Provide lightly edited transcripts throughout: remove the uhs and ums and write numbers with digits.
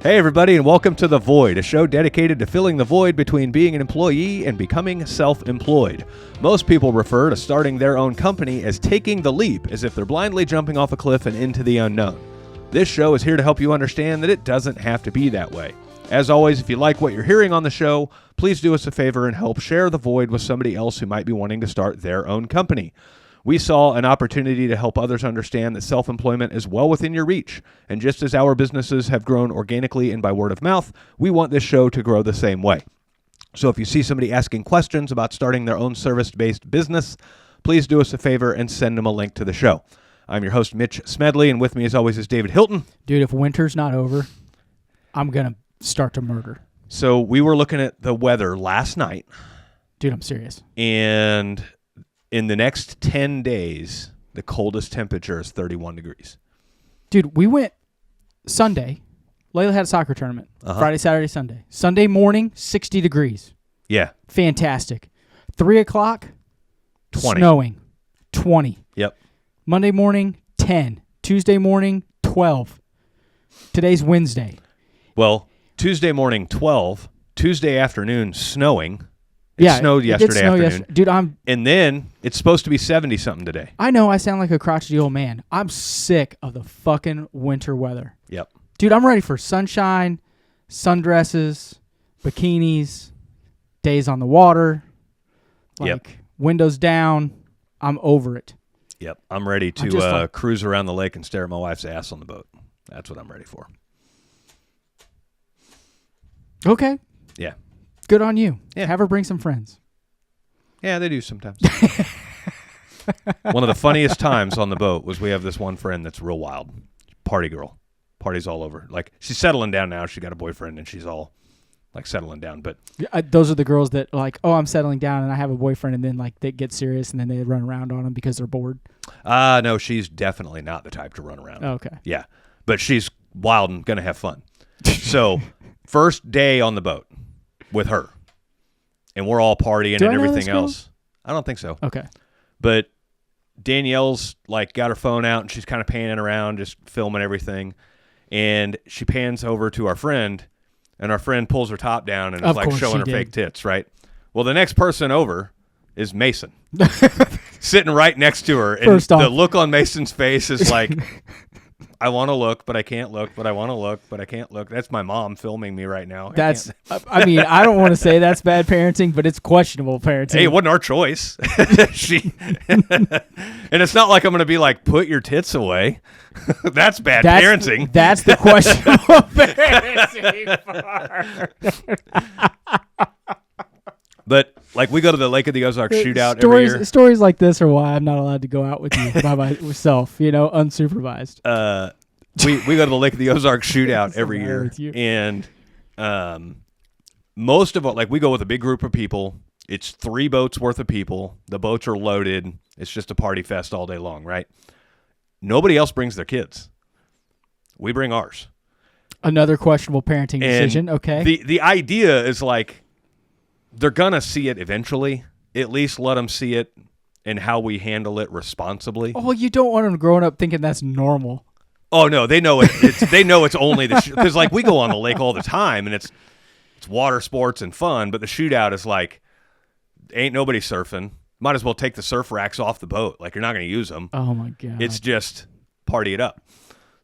Hey everybody, and welcome to The Void, a show dedicated to filling the void between being an employee and becoming self-employed. Most people refer to starting their own company as taking the leap, as if they're blindly jumping off a cliff and into the unknown. This show is here to help you understand that it doesn't have to be that way. As always, if you like what you're hearing on the show, please do us a favor and help share The Void with somebody else who might be wanting to start their own company. We saw an opportunity to help others understand that self-employment is well within your reach. And just as our businesses have grown organically and by word of mouth, we want this show to grow the same way. So if you see somebody asking questions about starting their own service-based business, please do us a favor and send them a link to the show. I'm your host, Mitch Smedley, and with me as always is David Hilton. Dude, if winter's not over, I'm going to start to murder. So we were looking at the weather last night. Dude, I'm serious. And in the next 10 days, the coldest temperature is 31 degrees. Dude, we went Sunday. Layla had a soccer tournament. Friday, Saturday, Sunday. Sunday morning, 60 degrees. Yeah. Fantastic. 3 o'clock, 20. snowing. 20. Yep. Monday morning, 10. Tuesday morning, 12. Today's Wednesday. Well, Tuesday morning, 12. Tuesday afternoon, snowing. It snowed yesterday afternoon. Dude, and then it's supposed to be 70-something today. I know I sound like a crotchety old man. I'm sick of the fucking winter weather. Yep. Dude, I'm ready for sunshine, sundresses, bikinis, days on the water, windows down. I'm over it. Yep. I'm ready to cruise around the lake and stare at my wife's ass on the boat. That's what I'm ready for. Okay. Yeah. Good on you. Yeah. Have her bring some friends. Yeah, they do sometimes. One of the funniest times on the boat was we have this one friend that's real wild. Party girl. Party's all over. Like, she's settling down now. She got a boyfriend, and she's all, like, settling down. But those are the girls that, like, oh, I'm settling down, and I have a boyfriend, and then, like, they get serious, and then they run around on them because they're bored. No, she's definitely not the type to run around. Oh, okay. Yeah. But she's wild and going to have fun. So, first day on the boat with her, and we're all partying and everything else. I don't think so. Okay. But Danielle's like got her phone out and she's kind of panning around, just filming everything. And she pans over to our friend, and our friend pulls her top down and is like showing her fake tits, right? Well, the next person over is Mason, sitting right next to her. And the look on Mason's face is like, I want to look, but I can't look, but I want to look, but I can't look. That's my mom filming me right now. I mean, I don't want to say that's bad parenting, but it's questionable parenting. Hey, it wasn't our choice. And it's not like I'm going to be like, put your tits away. That's bad parenting. That's the questionable parenting part. But like, we go to the Lake of the Ozarks shootout every year. Stories like this are why I'm not allowed to go out with you by myself, unsupervised. We go to the Lake of the Ozarks shootout every year, and most of it, like, we go with a big group of people. It's 3 boats worth of people. The boats are loaded. It's just a party fest all day long, right? Nobody else brings their kids. We bring ours. Another questionable parenting decision. Okay. The idea is like, they're going to see it eventually. At least let them see it and how we handle it responsibly. Oh, well, you don't want them growing up thinking that's normal. Oh, no, they know it. They know it's only the because like, we go on the lake all the time, and it's water sports and fun, but the shootout is like, ain't nobody surfing. Might as well take the surf racks off the boat. Like, you're not going to use them. Oh, my God. It's just party it up.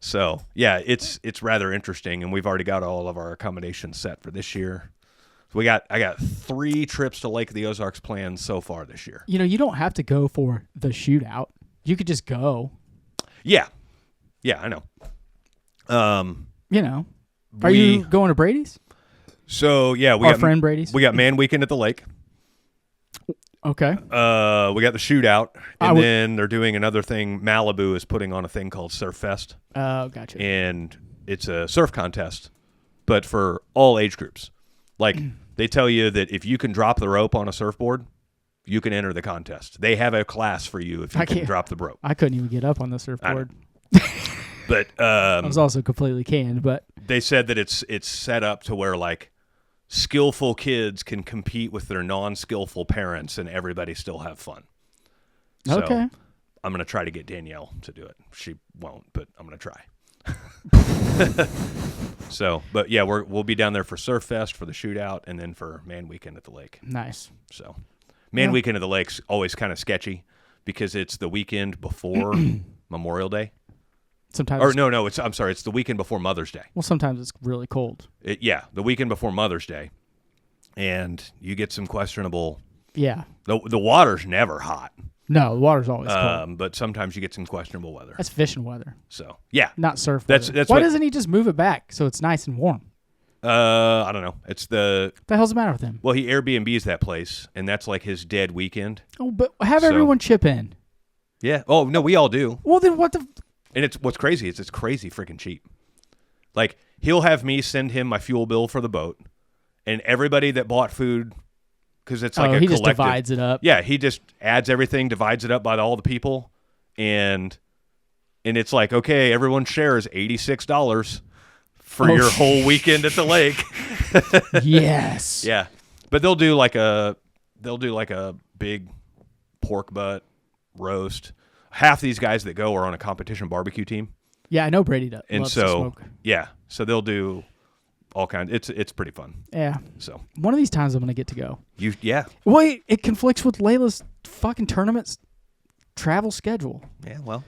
So, yeah, it's rather interesting, and we've already got all of our accommodations set for this year. I got 3 trips to Lake of the Ozarks planned so far this year. You don't have to go for the shootout. You could just go. Yeah. Yeah, I know. Are you going to Brady's? So, yeah. Our friend Brady's? We got Man Weekend at the lake. Okay. We got the shootout, and then they're doing another thing. Malibu is putting on a thing called Surf Fest. Oh, gotcha. And it's a surf contest, but for all age groups. Like, they tell you that if you can drop the rope on a surfboard, you can enter the contest. They have a class for you if you can drop the rope. I couldn't even get up on the surfboard. But I was also completely canned. But they said that it's set up to where, like, skillful kids can compete with their non-skillful parents, and everybody still have fun. So okay. I'm going to try to get Danielle to do it. She won't, but I'm going to try. So, but yeah, we'll be down there for Surf Fest, for the shootout, and then for Man Weekend at the lake. Nice. So, Man Weekend at the lake's always kind of sketchy because it's the weekend before Memorial Day. Sometimes. Or no, I'm sorry, it's the weekend before Mother's Day. Well, sometimes it's really cold. The weekend before Mother's Day, and you get some questionable. Yeah. The water's never hot. No, the water's always cold. But sometimes you get some questionable weather. That's fishing weather. So yeah, not surf weather. Why doesn't he just move it back so it's nice and warm? I don't know. It's What the hell's the matter with him? Well, he Airbnbs that place, and that's like his dead weekend. Oh, but have everyone chip in. Yeah. Oh no, we all do. Well, then what the? And what's crazy is it's crazy freaking cheap. Like he'll have me send him my fuel bill for the boat, and everybody that bought food. Because it's like a he collective. Just divides it up. Yeah, he just adds everything, divides it up by all the people, and it's like, okay, everyone shares $86 for your whole weekend at the lake. Yes. Yeah, but they'll do like a big pork butt roast. Half these guys that go are on a competition barbecue team. Yeah, I know Brady does. And loves to smoke. Yeah, so they'll do all kinds. It's pretty fun. Yeah. So one of these times I'm gonna get to go. Yeah. Wait, it conflicts with Layla's fucking tournament's travel schedule. Yeah. Well.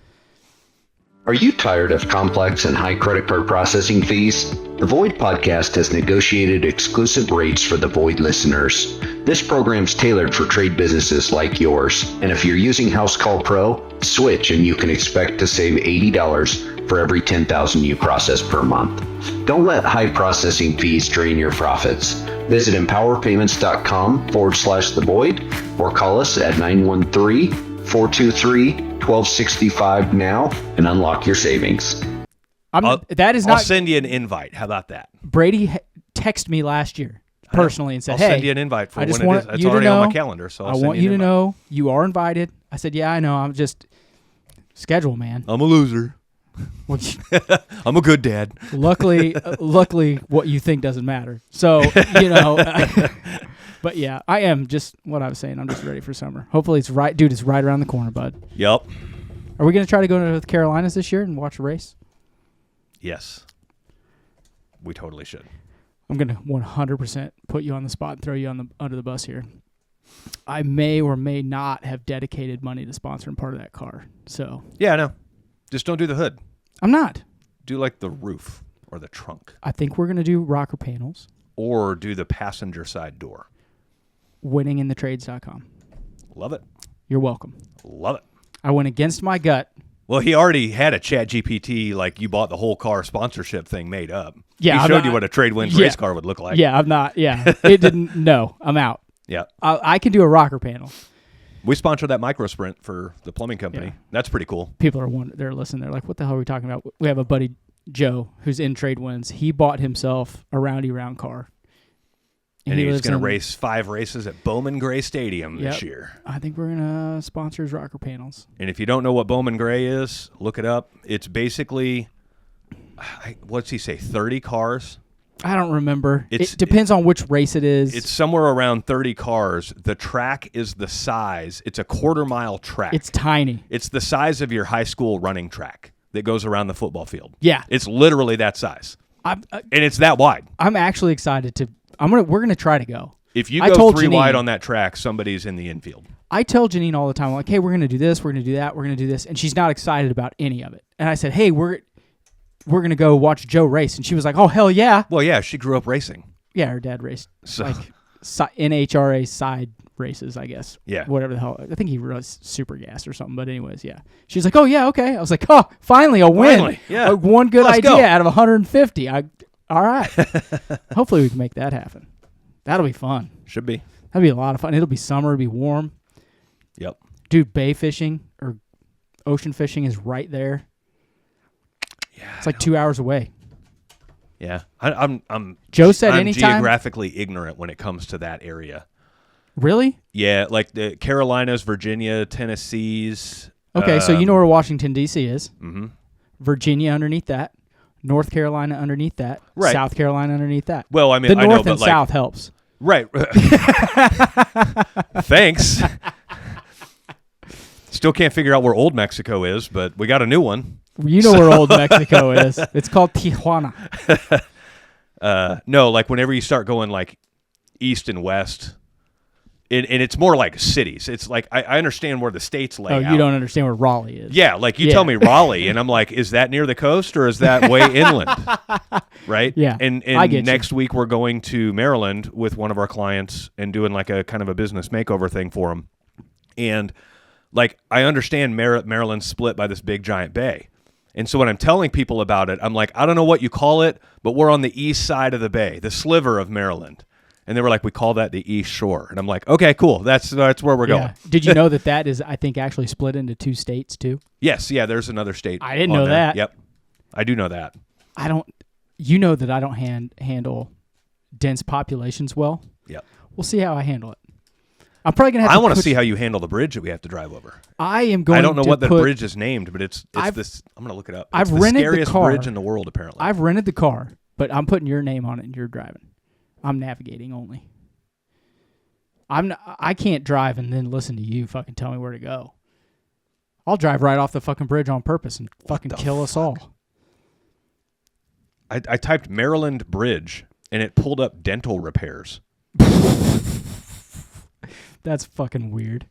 Are you tired of complex and high credit card processing fees? The Void Podcast has negotiated exclusive rates for the Void listeners. This program's tailored for trade businesses like yours. And if you're using House Call Pro, switch and you can expect to save $80 for every 10,000 you process per month. Don't let high processing fees drain your profits. Visit empowerpayments.com/the Void or call us at 913-423-1265 now and unlock your savings. I'll send you an invite. How about that? Brady texted me last year personally and said, I'll send you an invite for when it is. It's already on my calendar, so I want you to know you are invited. I said, yeah, I know. I'm just schedule, man. I'm a loser. I'm a good dad. Luckily, what you think doesn't matter. So, but yeah, I am just what I was saying. I'm just ready for summer. Hopefully it's right. Dude, it's right around the corner, bud. Yep. Are we going to try to go to the Carolinas this year and watch a race? Yes. We totally should. I'm going to 100% put you on the spot and throw you under the bus here. I may or may not have dedicated money to sponsoring part of that car. So yeah, I know. Just don't do the hood. I'm not. Do like the roof or the trunk. I think we're going to do rocker panels. Or do the passenger side door. Winninginthetrades.com. Love it. You're welcome. Love it. I went against my gut. Well, he already had a Chat GPT, like you bought the whole car sponsorship thing made up. Yeah, he showed you what a Trade Winds race car would look like. Yeah, I'm not. Yeah, it didn't. No, I'm out. Yeah. I can do a rocker panel. We sponsor that micro sprint for the plumbing company. Yeah. That's pretty cool. People are they're listening. They're like, what the hell are we talking about? We have a buddy, Joe, who's in Trade Winds. He bought himself a round car. And he's going to race 5 races at Bowman Gray Stadium this year. I think we're going to sponsor his rocker panels. And if you don't know what Bowman Gray is, look it up. It's basically, what's he say, 30 cars? I don't remember. It depends on which race it is. It's somewhere around 30 cars. The track is the size. It's a quarter-mile track. It's tiny. It's the size of your high school running track that goes around the football field. Yeah. It's literally that size. And it's that wide. I'm actually excited to... We're gonna try to go. If you go 3 wide on that track, somebody's in the infield. I tell Janine all the time, like, hey, we're gonna do this, we're gonna do that, we're gonna do this, and she's not excited about any of it. And I said, hey, we're gonna go watch Joe race, and she was like, oh hell yeah. Well, yeah, she grew up racing. Yeah, her dad raced NHRA side races, I guess. Yeah. Whatever the hell. I think he was super gas or something. But anyways, yeah. She's like, oh yeah, okay. I was like, oh, finally a win. Finally, yeah. One good idea out of 150. All right. Hopefully we can make that happen. That'll be fun. Should be. That'll be a lot of fun. It'll be summer. It'll be warm. Yep. Dude, bay fishing or ocean fishing is right there. Yeah. It's like 2 hours away. Yeah. I'm Joe said I'm anytime. Geographically ignorant when it comes to that area. Really? Yeah, like the Carolinas, Virginia, Tennessee's. Okay, so you know where Washington, D.C. is. Mm-hmm. Virginia underneath that. North Carolina underneath that. Right. South Carolina underneath that. Well, I mean, the I north know, and but south helps. Right. Thanks. Still can't figure out where Old Mexico is, but we got a new one. You know where old Mexico is. It's called Tijuana. No, like whenever you start going like east and west, and it's more like cities. It's like I understand where the states lay out. You don't understand where Raleigh is. Yeah, like you tell me Raleigh, and I'm like, is that near the coast or is that way inland? Right? Yeah, And I get next week we're going to Maryland with one of our clients and doing like a kind of a business makeover thing for them. And like I understand Maryland's split by this big giant bay. And so when I'm telling people about it, I'm like, I don't know what you call it, but we're on the east side of the bay, the sliver of Maryland. And they were like, we call that the East Shore. And I'm like, okay, cool. That's where we're going. Did you know that is, I think, actually split into 2 states, too? Yes. Yeah, there's another state. I didn't know there. that. Yep. I do know that. You know that I don't handle dense populations well. Yep. We'll see how I handle it. I'm probably going to have I want to see how you handle the bridge that we have to drive over. I am going to I don't know what the bridge is named, but it's this. I'm going to look it up. I've it's rented the scariest the car. bridge in the world, apparently. I've rented the car, but I'm putting your name on it and you're driving. I'm navigating only. I can't drive and then listen to you fucking tell me where to go. I'll drive right off the fucking bridge on purpose and fucking kill us all. I typed Maryland Bridge, and it pulled up dental repairs. That's fucking weird.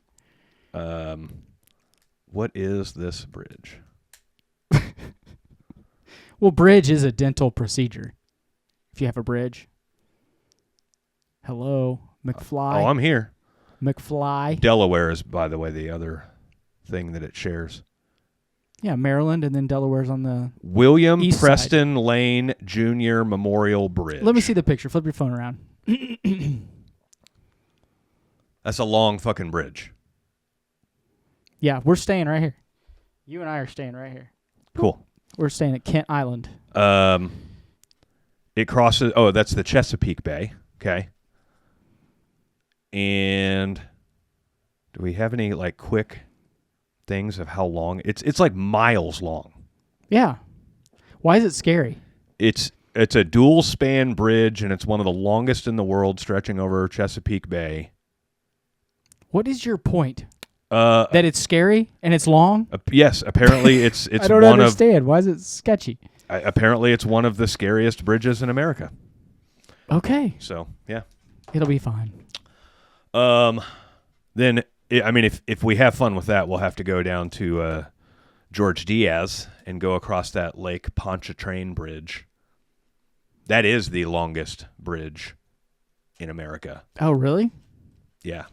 What is this bridge? Well, bridge is a dental procedure. If you have a bridge. Hello, McFly. Oh, I'm here. McFly. Delaware is, by the way, the other thing that it shares. Yeah, Maryland, and then Delaware's on the William east Preston side. Lane Jr. Memorial Bridge. Let me see the picture. Flip your phone around. That's a long fucking bridge. Yeah, we're staying right here. You and I are staying right here. Cool. We're staying at Kent Island. It crosses. Oh, that's the Chesapeake Bay. Okay. And do we have any like quick things of how long? It's like miles long. Yeah. Why is it scary? It's a dual span bridge, and it's one of the longest in the world, stretching over Chesapeake Bay. What is your point? That it's scary and it's long? Yes, apparently it's I don't understand. Why is it sketchy? Apparently it's one of the scariest bridges in America. Okay. So, yeah. It'll be fine. Then, I mean, if we have fun with that, we'll have to go down to George Diaz and go across that Lake Pontchartrain Bridge. That is the longest bridge in America. Oh, really? Yeah.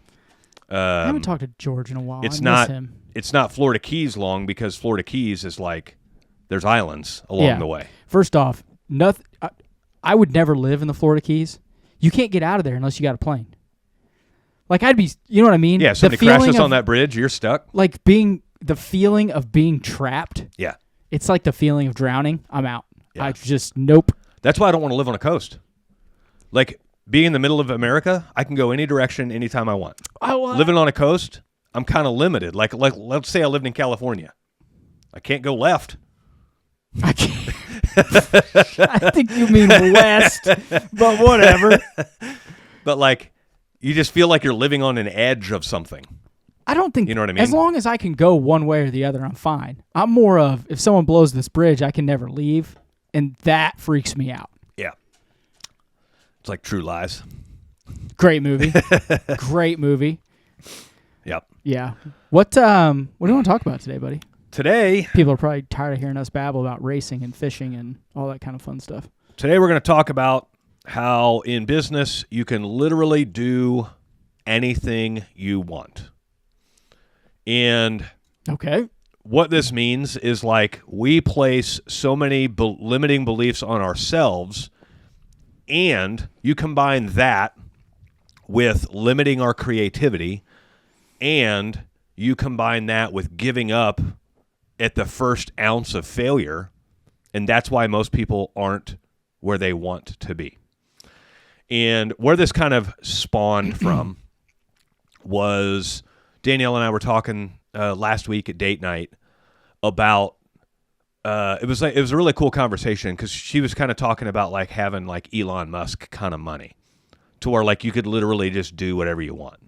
I haven't talked to George in a while. It's I not. miss him. It's not Florida Keys long, because Florida Keys is like there's islands along the way. First off, nothing. I would never live in the Florida Keys. You can't get out of there unless you got a plane. Like I'd be, you know what I mean? Yeah. Somebody crashes on that bridge, you're stuck. Like the feeling of being trapped. Yeah. It's like the feeling of drowning. I'm out. Yeah. I just nope. That's why I don't want to live on a coast. Like being in the middle of America, I can go any direction, anytime I want. Living on a coast, I'm kind of limited. Like let's say I lived in California, I can't go left. I can't. I think you mean west, but whatever. But like, you just feel like you're living on an edge of something. I don't think, you know what I mean? As long as I can go one way or the other, I'm fine. I'm more of, if someone blows this bridge, I can never leave, and that freaks me out. Yeah. It's like True Lies. Great movie. Great movie. Yep. Yeah. What do you want to talk about today, buddy? Today, people are probably tired of hearing us babble about racing and fishing and all that kind of fun stuff. Today we're going to talk about how in business you can literally do anything you want. And okay, what this means is like we place so many limiting beliefs on ourselves, and you combine that with limiting our creativity, and you combine that with giving up at the first ounce of failure, and that's why most people aren't where they want to be. And where this kind of spawned from was Danielle and I were talking last week at date night about it was a really cool conversation, because she was kind of talking about like having like Elon Musk kind of money to where like you could literally just do whatever you want.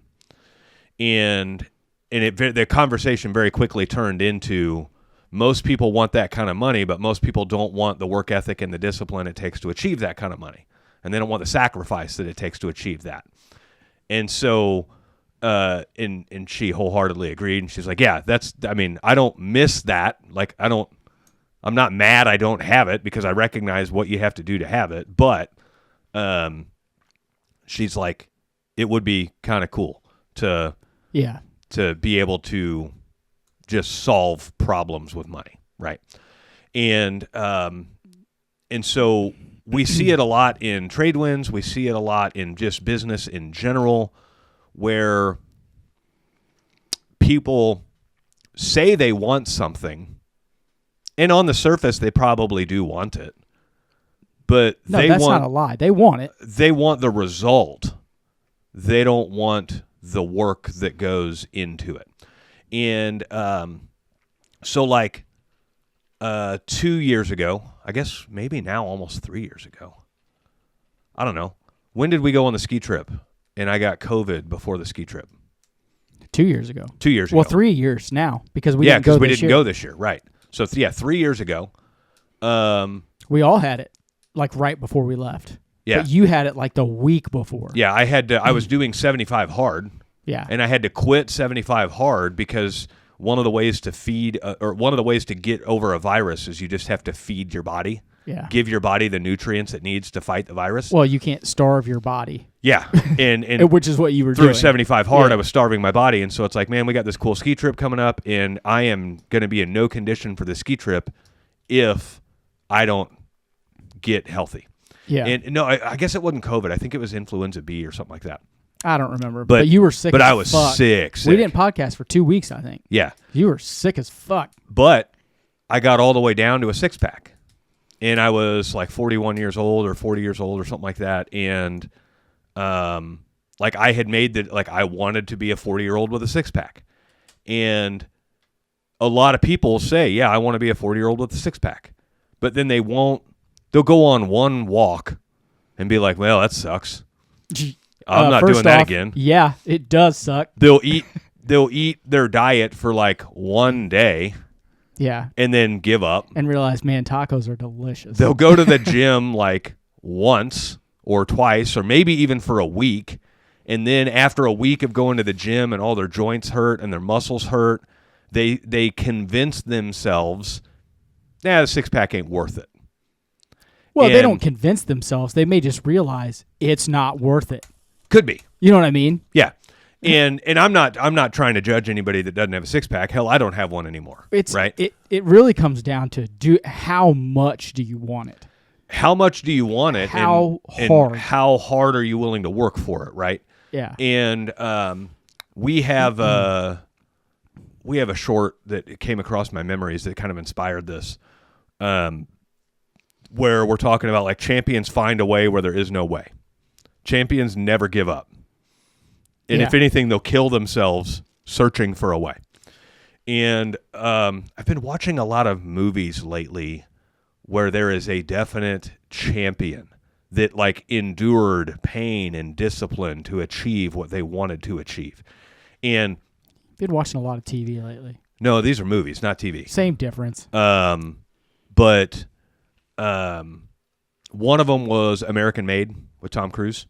And the conversation very quickly turned into most people want that kind of money, but most people don't want the work ethic and the discipline it takes to achieve that kind of money. And they don't want the sacrifice that it takes to achieve that. And so, and she wholeheartedly agreed. And she's like, yeah, I don't miss that. Like, I'm not mad I don't have it because I recognize what you have to do to have it. But she's like, it would be kind of cool to be able to just solve problems with money, right? And so we see it a lot in trade winds. We see it a lot in just business in general, where people say they want something, and on the surface they probably do want it, but that's not a lie. They want it. They want the result. They don't want the work that goes into it. And so like 2 years ago, I guess maybe now almost 3 years ago, I don't know. When did we go on the ski trip? And I got COVID before the ski trip. 2 years ago. 2 years ago. Well, 3 years now because we didn't go this year. Go this year, right. So 3 years ago. We all had it like right before we left. Yeah. But you had it like the week before. Yeah, I was doing 75 hard. Yeah. And I had to quit 75 hard because one of the ways to feed or one of the ways to get over a virus is you just have to feed your body. Yeah. Give your body the nutrients it needs to fight the virus. Well, you can't starve your body. Yeah. And which is what you were through doing. 75 hard, I was starving my body. And so it's like, man, we got this cool ski trip coming up, and I am going to be in no condition for the ski trip if I don't get healthy. Yeah. And no, I guess it wasn't COVID. I think it was influenza B or something like that. I don't remember. But you were sick But as I was fuck. sick. We didn't podcast for 2 weeks, I think. Yeah. You were sick as fuck. But I got all the way down to a 6-pack. And I was like 41 years old or 40 years old or something like that. And like I had made I wanted to be a 40-year-old with a 6-pack. And a lot of people say, yeah, I want to be a 40-year-old with a 6-pack. But then they'll go on one walk and be like, well, that sucks. I'm not doing that again. Yeah, it does suck. They'll eat their diet for like one day. Yeah. And then give up. And realize, man, tacos are delicious. They'll go to the gym like once or twice or maybe even for a week. And then after a week of going to the gym and all their joints hurt and their muscles hurt, they convince themselves, the 6-pack ain't worth it. Well, they don't convince themselves. They may just realize it's not worth it. Could be. You know what I mean? Yeah. And I'm not trying to judge anybody that doesn't have a 6-pack. Hell, I don't have one anymore. Right? It really comes down to how much do you want it? How much do you want it? Hard? And how hard are you willing to work for it? Right? Yeah. And we have a short that came across my memories that kind of inspired this, where we're talking about like champions find a way where there is no way. Champions never give up. And if anything, they'll kill themselves searching for a way. And I've been watching a lot of movies lately where there is a definite champion that like endured pain and discipline to achieve what they wanted to achieve. And been watching a lot of TV lately. No, these are movies, not TV. Same difference. But one of them was American Made with Tom Cruise.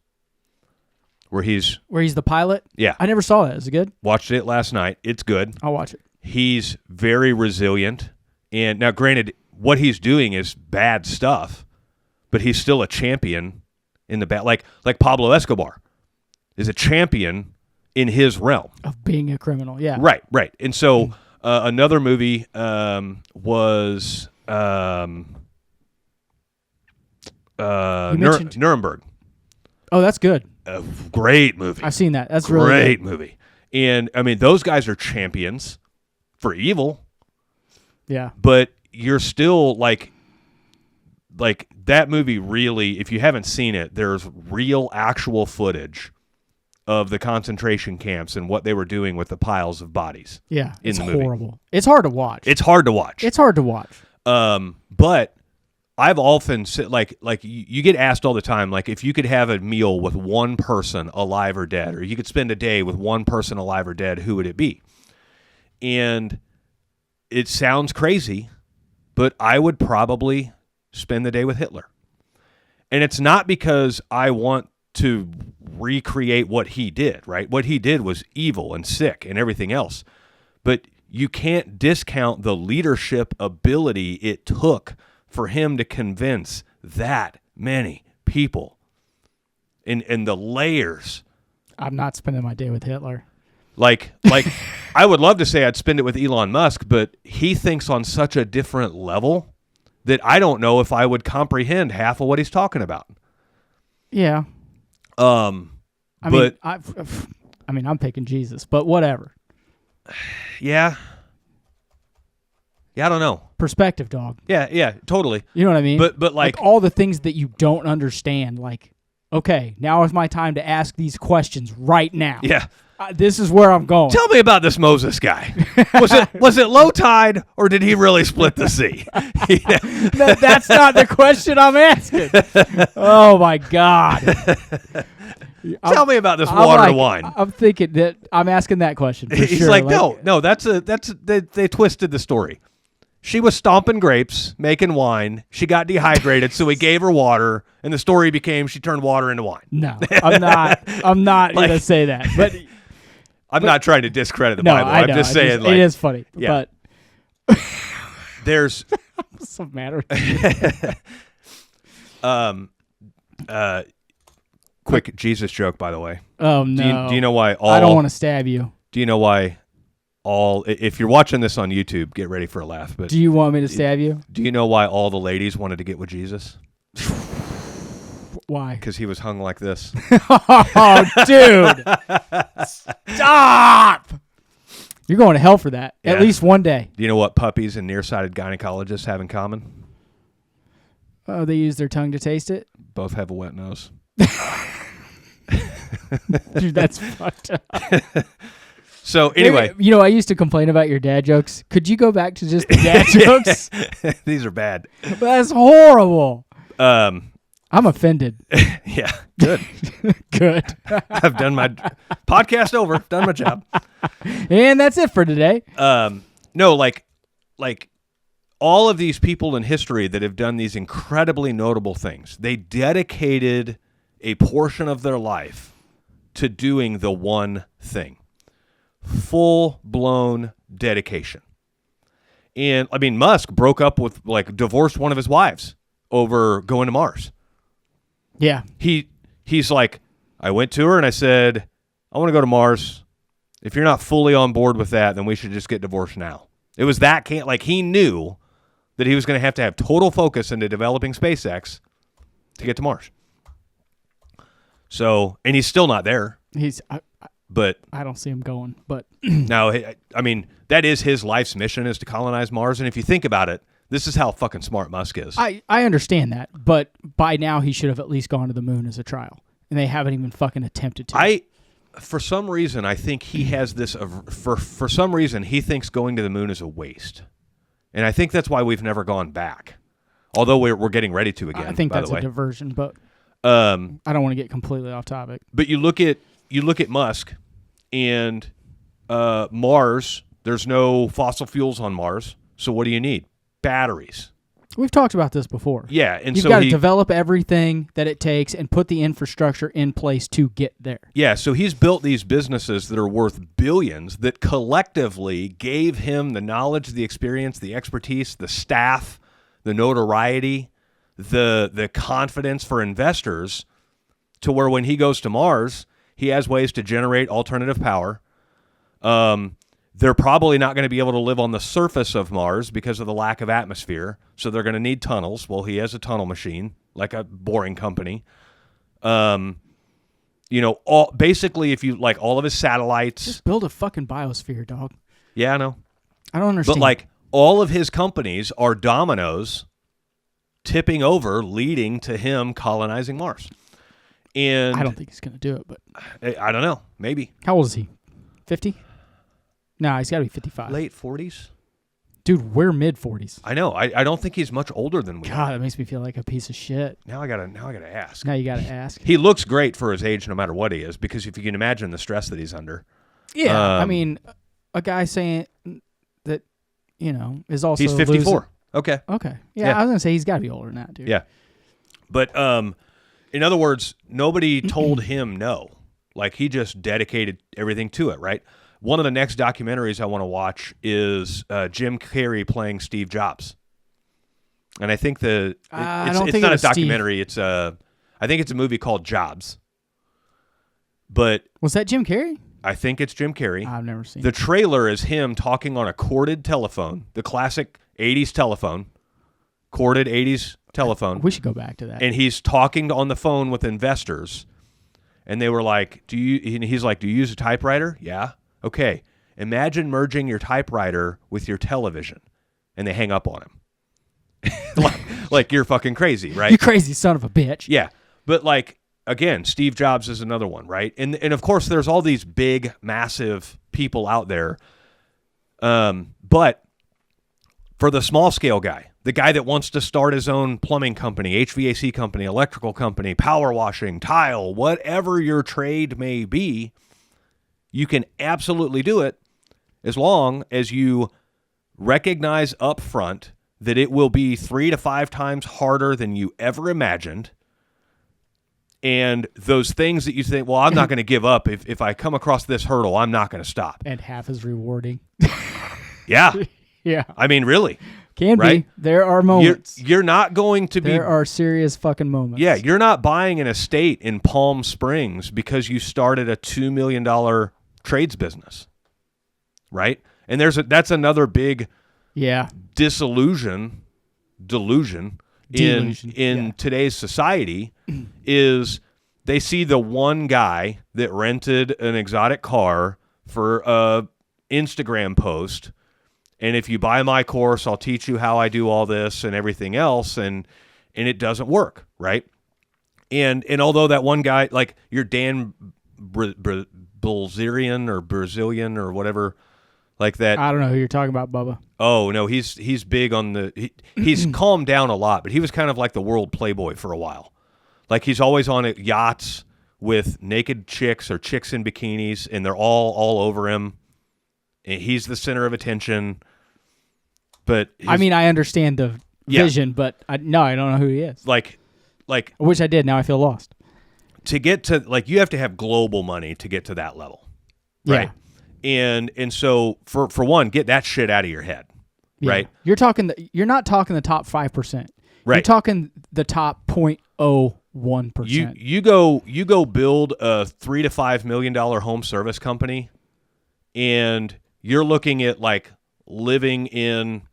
Where he's the pilot? Yeah. I never saw that. Is it good? Watched it last night. It's good. I'll watch it. He's very resilient. And now, granted, what he's doing is bad stuff, but he's still a champion in the bad. Like Pablo Escobar is a champion in his realm. Of being a criminal, yeah. Right. And so another movie was Nuremberg. Oh, that's good. A great movie. I've seen that. That's great really good. Movie. And I mean, those guys are champions for evil. Yeah. But you're still like that movie really, if you haven't seen it, there's real actual footage of the concentration camps and what they were doing with the piles of bodies. Yeah. It's horrible. It's hard to watch. It's hard to watch. But I've often said, like you get asked all the time, like if you could have a meal with one person alive or dead, or you could spend a day with one person alive or dead, who would it be? And it sounds crazy, but I would probably spend the day with Hitler. And it's not because I want to recreate what he did, right? What he did was evil and sick and everything else. But you can't discount the leadership ability it took for him to convince that many people in the layers. I'm not spending my day with Hitler. Like I would love to say I'd spend it with Elon Musk, but he thinks on such a different level that I don't know if I would comprehend half of what he's talking about. Yeah. I'm picking Jesus, but whatever. Yeah. Yeah, I don't know. Perspective, dog. Yeah, totally. You know what I mean? But like all the things that you don't understand, like, okay, now is my time to ask these questions right now. Yeah. This is where I'm going. Tell me about this Moses guy. Was it low tide or did he really split the sea? No, that's not the question I'm asking. Oh my God. Tell me about this water to wine. I'm thinking that I'm asking that question. For He's sure. like, no, they twisted the story. She was stomping grapes, making wine. She got dehydrated, so he gave her water, and the story became she turned water into wine. No, I'm not going to say that. But I'm not trying to discredit the no, Bible. I know. I'm just saying, it is funny. Yeah. But there's what's the matter? Quick Jesus joke, by the way. Oh no! Do you know why all? I don't want to stab you. Do you know why all? If you're watching this on YouTube, get ready for a laugh. But do you want me to stab you? Do you know why all the ladies wanted to get with Jesus? Why? Because he was hung like this. Oh, dude! Stop! You're going to hell for that. Yeah. At least one day. Do you know what puppies and nearsighted gynecologists have in common? Oh, they use their tongue to taste it? Both have a wet nose. Dude, that's fucked up. So anyway, maybe, I used to complain about your dad jokes. Could you go back to just the dad jokes? These are bad. That's horrible. I'm offended. Yeah, good. Good. I've done my podcast over. Done my job. And that's it for today. No, like all of these people in history that have done these incredibly notable things, they dedicated a portion of their life to doing the one thing. Full-blown dedication. And, I mean, Musk broke up with, divorced one of his wives over going to Mars. Yeah. He's like, I went to her and I said, I want to go to Mars. If you're not fully on board with that, then we should just get divorced now. It was that he knew that he was going to have total focus into developing SpaceX to get to Mars. So, and he's still not there. But I don't see him going. But now, I mean, that is his life's mission, is to colonize Mars. And if you think about it, this is how fucking smart Musk is. I understand that, but by now he should have at least gone to the moon as a trial, and they haven't even fucking attempted to. For some reason, I think he has this. For some reason, he thinks going to the moon is a waste, and I think that's why we've never gone back. Although we're getting ready to again. I think that's a diversion, but I don't want to get completely off topic. But you look at Musk and Mars. There's no fossil fuels on Mars, so what do you need? Batteries. We've talked about this before. Yeah, and you've got to develop everything that it takes and put the infrastructure in place to get there. Yeah, so he's built these businesses that are worth billions that collectively gave him the knowledge, the experience, the expertise, the staff, the notoriety, the confidence for investors to where when he goes to Mars, he has ways to generate alternative power. They're probably not going to be able to live on the surface of Mars because of the lack of atmosphere, so they're going to need tunnels. Well, he has a tunnel machine, like a boring company. Basically, if you like all of his satellites, just build a fucking biosphere, dog. Yeah, I know. I don't understand. But all of his companies are dominoes tipping over, leading to him colonizing Mars. And I don't think he's going to do it, but I don't know. Maybe. How old is he? 50? No, he's got to be 55. Late 40s? Dude, we're mid-40s. I know. I don't think he's much older than we are. God, that makes me feel like a piece of shit. Now I gotta ask. Now you got to ask. He looks great for his age no matter what he is, because if you can imagine the stress that he's under. Yeah, I mean, a guy saying that, is also He's 54. Okay. Okay. Yeah, I was gonna say he's got to be older than that, dude. Yeah. But in other words, nobody told him no. Like, he just dedicated everything to it, right? One of the next documentaries I want to watch is Jim Carrey playing Steve Jobs. And I think it's not a documentary. I think it's a movie called Jobs. But was that Jim Carrey? I think it's Jim Carrey. I've never seen the it. trailer is him talking on a corded telephone, the classic 80s telephone, corded 80s telephone. We should go back to that. And he's talking on the phone with investors. And they were like, he's like, do you use a typewriter? Yeah. Okay. Imagine merging your typewriter with your television. And they hang up on him. like you're fucking crazy, right? You crazy son of a bitch. Yeah. But like, again, Steve Jobs is another one, right? And of course, there's all these big, massive people out there. But for the small scale guy, the guy that wants to start his own plumbing company, HVAC company, electrical company, power washing, tile, whatever your trade may be, you can absolutely do it as long as you recognize up front that it will be 3 to 5 times harder than you ever imagined. And those things that you think, well, I'm not going to give up. If I come across this hurdle, I'm not going to stop. And half as rewarding. Yeah. Yeah. I mean, really. Can right? be. There are moments. You're not going to be. There are serious fucking moments. Yeah, you're not buying an estate in Palm Springs because you started a $2 million trades business, right? And that's another big delusion in today's society is they see the one guy that rented an exotic car for a Instagram post. And if you buy my course, I'll teach you how I do all this and everything else. And it doesn't work, right? And although that one guy, like you're Dan Bilzerian or Brazilian or whatever, like that. I don't know who you're talking about, Bubba. Oh, no, he's big on he's calmed down a lot, but he was kind of like the world playboy for a while. Like he's always on yachts with naked chicks or chicks in bikinis, and they're all over him. And he's the center of attention. But I mean, I understand the vision, but I don't know who he is. Like, I wish I did. Now I feel lost. To get to you have to have global money to get to that level, right? Yeah. And so for one, get that shit out of your head, right? You're not talking the top 5%. Right. You're talking the top 0.01%. You go build a $3 to $5 million home service company, and you're looking at like living in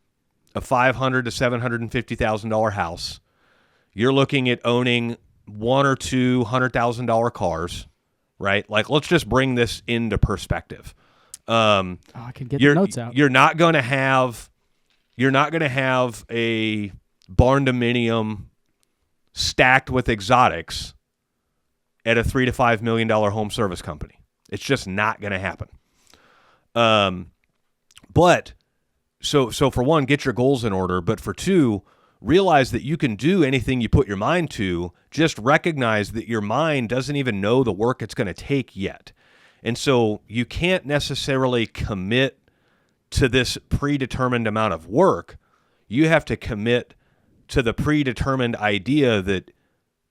a $500,000 to $750,000 house. You're looking at owning $100,000 or $200,000 cars, right? Like, let's just bring this into perspective. I can get the notes out. You're not going to have a barn dominium stacked with exotics at a $3 to $5 million home service company. It's just not going to happen. But so for one, get your goals in order. But for two, realize that you can do anything you put your mind to. Just recognize that your mind doesn't even know the work it's going to take yet. And so you can't necessarily commit to this predetermined amount of work. You have to commit to the predetermined idea that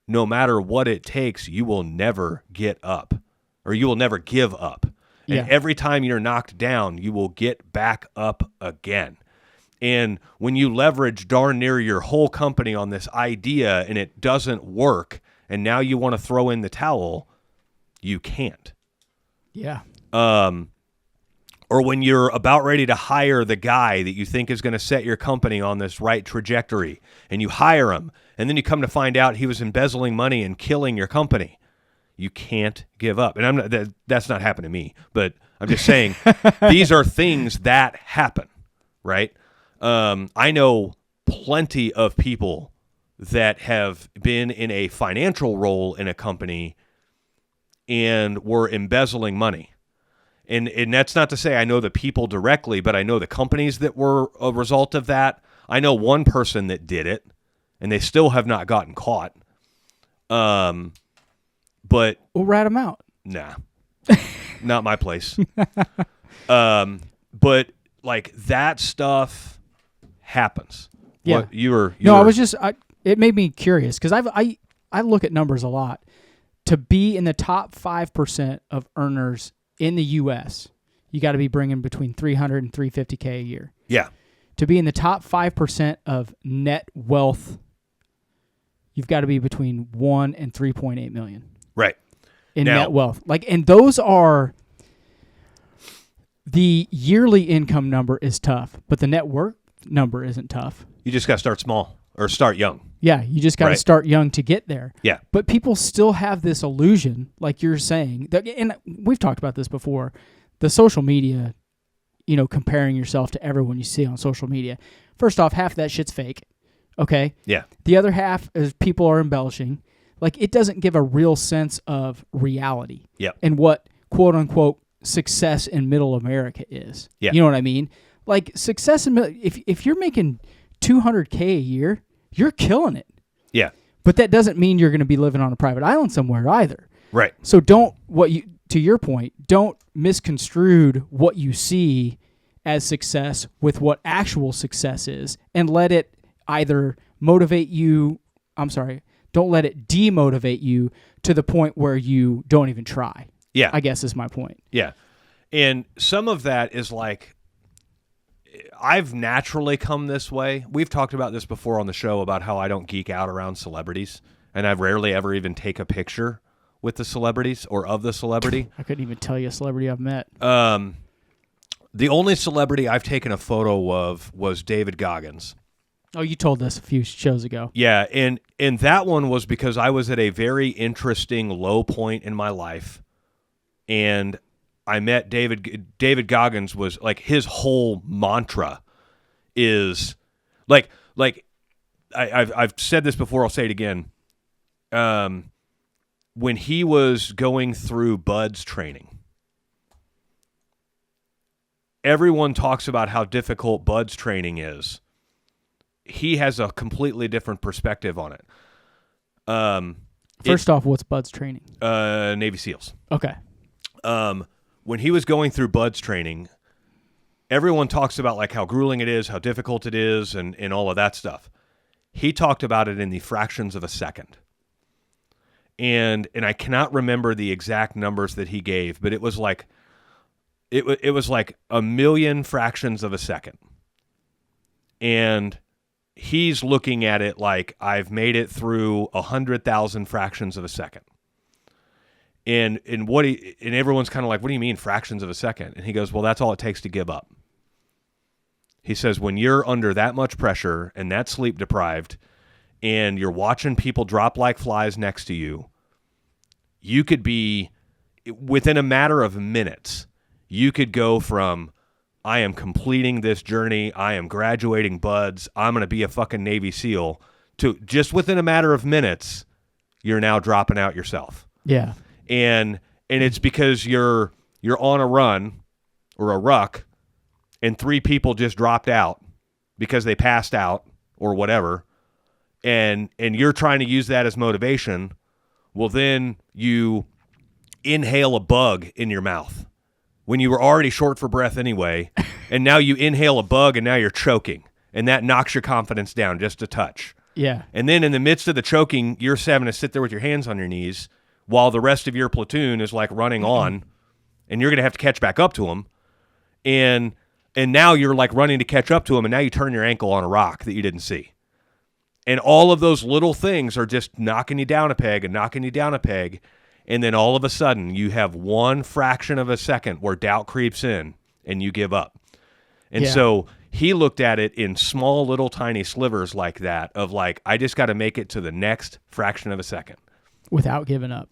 no matter what it takes, you will never get up, or you will never give up. And every time you're knocked down, you will get back up again. And when you leverage darn near your whole company on this idea and it doesn't work, and now you want to throw in the towel, you can't. Yeah. Or when you're about ready to hire the guy that you think is going to set your company on this right trajectory, and you hire him, and then you come to find out he was embezzling money and killing your company. You can't give up. And that's not happened to me, but I'm just saying these are things that happen, right? I know plenty of people that have been in a financial role in a company and were embezzling money. And that's not to say I know the people directly, but I know the companies that were a result of that. I know one person that did it, and they still have not gotten caught. But we'll rat them out. Nah, not my place. But like that stuff happens. Yeah. What, you were I was just it made me curious because I look at numbers a lot. To be in the top 5% of earners in the U.S., you got to be bringing between $300 and $350K a year. Yeah. To be in the top 5% of net wealth, you've got to be between 1 and 3.8 million. Right. In net wealth. And those are the yearly income number is tough, but the net worth number isn't tough. You just got to start small or start young. Yeah, you just got to start young to get there. Yeah. But people still have this illusion, like you're saying, and we've talked about this before, the social media, comparing yourself to everyone you see on social media. First off, half of that shit's fake, okay? Yeah. The other half is people are embellishing. It doesn't give a real sense of reality. Yep. And what, quote unquote, success in middle America is. Yeah. You know what I mean? Success in if you're making $200K a year, you're killing it. Yeah. But that doesn't mean you're going to be living on a private island somewhere either. Right. So to your point, don't misconstrue what you see as success with what actual success is, and let it either motivate you. Don't let it demotivate you to the point where you don't even try. Yeah. I guess is my point. Yeah. And some of that is I've naturally come this way. We've talked about this before on the show about how I don't geek out around celebrities, and I rarely ever even take a picture with the celebrities or of the celebrity. I couldn't even tell you a celebrity I've met. The only celebrity I've taken a photo of was David Goggins. Oh, you told us a few shows ago. Yeah, and that one was because I was at a very interesting low point in my life, and I met David. David Goggins was his whole mantra is I've said this before. I'll say it again. When he was going through Bud's training, everyone talks about how difficult Bud's training is. He has a completely different perspective on it. First off, what's Bud's training? Navy SEALs. Okay. When he was going through Bud's training, everyone talks about how grueling it is, how difficult it is, and all of that stuff. He talked about it in the fractions of a second. And I cannot remember the exact numbers that he gave, but it was it was like a million fractions of a second. And he's looking at it like I've made it through 100,000 fractions of a second. And everyone's kind of like, what do you mean fractions of a second? And he goes, well, that's all it takes to give up. He says, when you're under that much pressure and that sleep deprived and you're watching people drop like flies next to you, you could be, within a matter of minutes, you could go from, I am completing this journey, I am graduating Buds, I'm going to be a fucking Navy SEAL, to just within a matter of minutes, you're now dropping out yourself. Yeah. And it's because you're on a run or a ruck and 3 people just dropped out because they passed out or whatever, and you're trying to use that as motivation. Well, then you inhale a bug in your mouth when you were already short for breath anyway, and now you inhale a bug and now you're choking, and that knocks your confidence down just a touch. Yeah. And then in the midst of the choking, you're having to sit there with your hands on your knees while the rest of your platoon is running on, and you're going to have to catch back up to them. And now you're running to catch up to them, and now you turn your ankle on a rock that you didn't see. And all of those little things are just knocking you down a peg and knocking you down a peg. And then all of a sudden you have one fraction of a second where doubt creeps in and you give up. And so he looked at it in small little tiny slivers like that of I just got to make it to the next fraction of a second. Without giving up.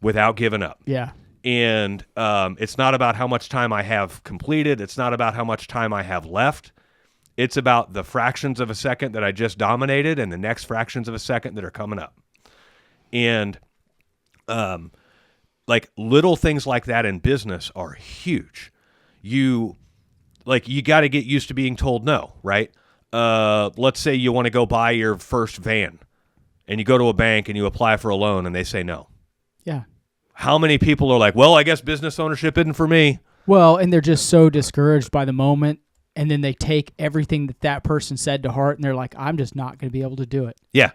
Yeah. And it's not about how much time I have completed. It's not about how much time I have left. It's about the fractions of a second that I just dominated and the next fractions of a second that are coming up. And little things like that in business are huge. You got to get used to being told no, right? Let's say you want to go buy your first van and you go to a bank and you apply for a loan and they say no. Yeah. How many people are well, I guess business ownership isn't for me. Well, and they're just so discouraged by the moment and then they take everything that person said to heart, and they're like, I'm just not going to be able to do it. Yeah.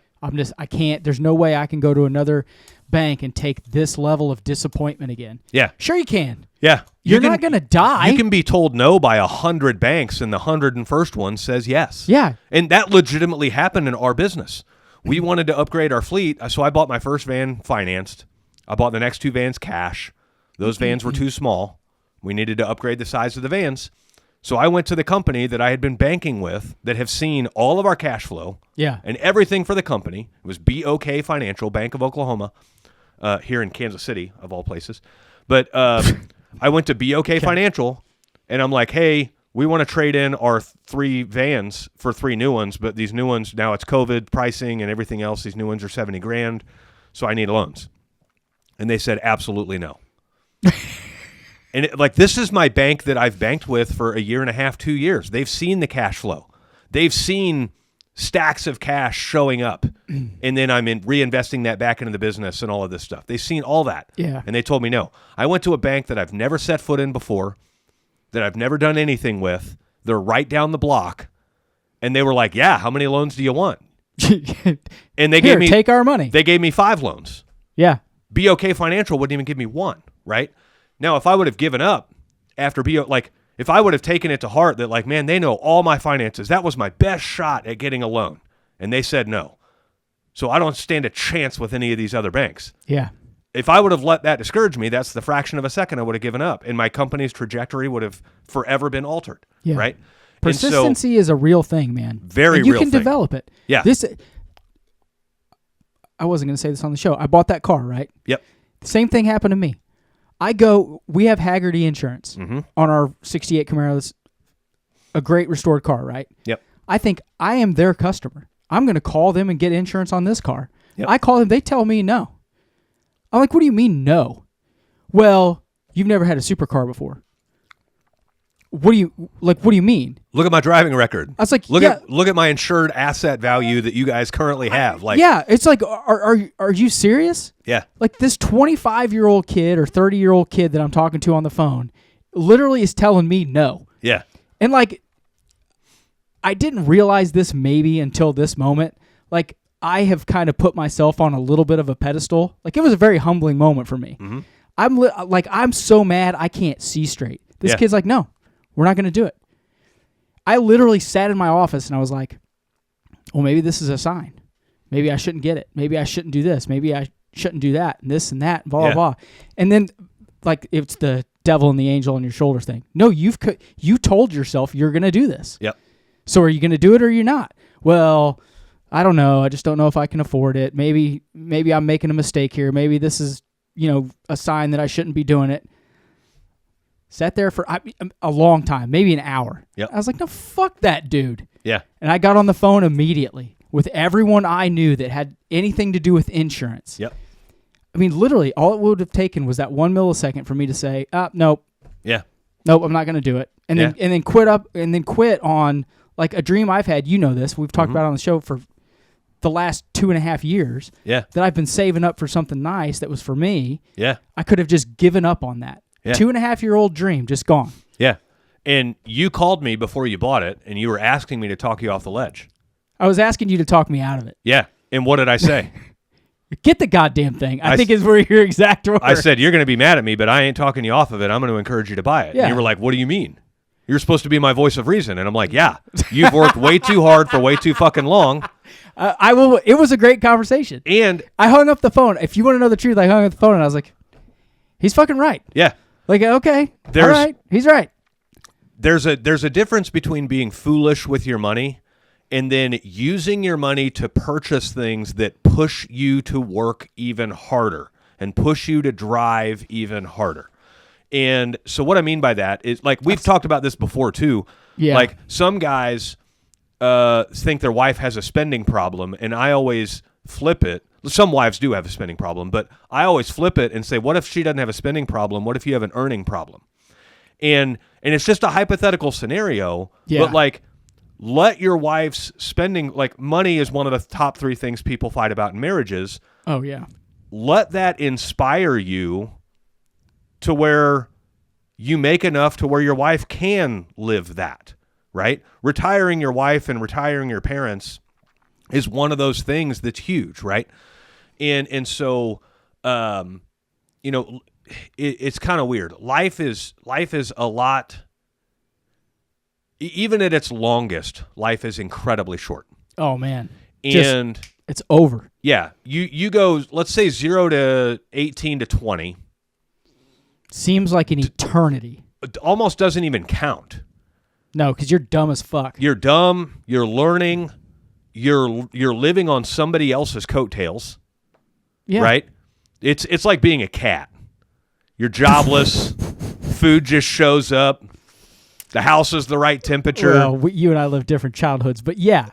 I can't, there's no way I can go to another bank and take this level of disappointment again. Yeah. Sure you can. Yeah. You're not going to die. You can be told no by 100 banks, and the 101st one says yes. Yeah. And that legitimately happened in our business. We wanted to upgrade our fleet, so I bought my first van financed. I bought the next 2 vans cash. Those vans were too small. We needed to upgrade the size of the vans. So I went to the company that I had been banking with that have seen all of our cash flow and everything for the company. It was BOK Financial, Bank of Oklahoma, here in Kansas City, of all places. But I went to BOK Financial, and I'm like, hey, we want to trade in our 3 vans for 3 new ones, but these new ones, now it's COVID pricing and everything else, these new ones are $70,000, so I need loans. And they said, absolutely no. And this is my bank that I've banked with for a year and a half, 2 years. They've seen the cash flow. They've seen stacks of cash showing up, and then I'm reinvesting that back into the business and all of this stuff. They've seen all that. Yeah. And they told me no. I went to a bank that I've never set foot in before, that I've never done anything with. They're right down the block, and they were like, yeah, how many loans do you want? And they gave me, take our money. They gave me 5 loans. Yeah. BOK Financial wouldn't even give me 1, right? Now, if I would have given up after if I would have taken it to heart that man, they know all my finances, that was my best shot at getting a loan, and they said no. So I don't stand a chance with any of these other banks. Yeah. If I would have let that discourage me, that's the fraction of a second I would have given up, and my company's trajectory would have forever been altered, right? Persistency is a real thing, man. Very and you real can thing. develop it. Yeah. I wasn't going to say this on the show. I bought that car, right? Yep. Same thing happened to me. We have Haggerty Insurance on our 68 Camaro. That's a great restored car, right? Yep. I think I am their customer. I'm going to call them and get insurance on this car. Yep. I call them. They tell me no. I'm like, what do you mean no? Well, you've never had a supercar before. What do you mean? Look at my driving record. I was like, look at my insured asset value that you guys currently have. It's like, are you serious? Yeah. Like this 25-year-old kid or 30-year-old kid that I'm talking to on the phone literally is telling me no. Yeah. And I didn't realize this maybe until this moment. I have kind of put myself on a little bit of a pedestal. It was a very humbling moment for me. Mm-hmm. I'm so mad I can't see straight. This kid's like, no, we're not going to do it. I literally sat in my office and I was like, well, maybe this is a sign. Maybe I shouldn't get it. Maybe I shouldn't do this. Maybe I shouldn't do that and this and that, and blah, blah, blah. And then it's the devil and the angel on your shoulder thing. No, you told yourself you're going to do this. Yep. So are you going to do it or you're not? Well, I don't know. I just don't know if I can afford it. Maybe I'm making a mistake here. Maybe this is, a sign that I shouldn't be doing it. Sat there for a long time, maybe an hour. Yep. I was like, no, fuck that dude. Yeah. And I got on the phone immediately with everyone I knew that had anything to do with insurance. Yep. I mean, literally, all it would have taken was that 1 millisecond for me to say, nope. Yeah. Nope, I'm not going to do it. And then quit on a dream I've had. You know this. We've talked about it on the show for the last 2.5 years. Yeah. That I've been saving up for something nice that was for me. Yeah. I could have just given up on that. Yeah. 2.5-year-old dream just gone. Yeah. And you called me before you bought it, and you were asking me to talk you off the ledge. I was asking you to talk me out of it. Yeah. And what did I say? Get the goddamn thing. I think is where your exact word. I said, you're going to be mad at me, but I ain't talking you off of it. I'm going to encourage you to buy it. Yeah. And you were like, what do you mean? You're supposed to be my voice of reason. And I'm like, yeah, you've worked way too hard for way too fucking long. I will. It was a great conversation. And I hung up the phone. If you want to know the truth, I hung up the phone and I was like, he's fucking right. Yeah. Okay. All right. He's right. There's a difference between being foolish with your money and then using your money to purchase things that push you to work even harder and push you to drive even harder. And so what I mean by that is, we've talked about this before too. Yeah. Some guys think their wife has a spending problem, and I always flip it. Some wives do have a spending problem, but I always flip it and say, what if she doesn't have a spending problem? What if you have an earning problem? And it's just a hypothetical scenario, but let your wife's spending, money is one of the top 3 things people fight about in marriages. Oh, yeah. Let that inspire you to where you make enough to where your wife can live that, right? Retiring your wife and retiring your parents is one of those things that's huge, right? And so, it's kind of weird. Life is a lot. Even at its longest, life is incredibly short. Oh man, and it's over. Yeah, you go. Let's say 0 to 18 to 20. Seems like an eternity. It almost doesn't even count. No, because you're dumb as fuck. You're dumb. You're learning. You're living on somebody else's coattails. Yeah. Right? It's like being a cat. You're jobless. Food just shows up. The house is the right temperature. Well, you and I live different childhoods, but yeah,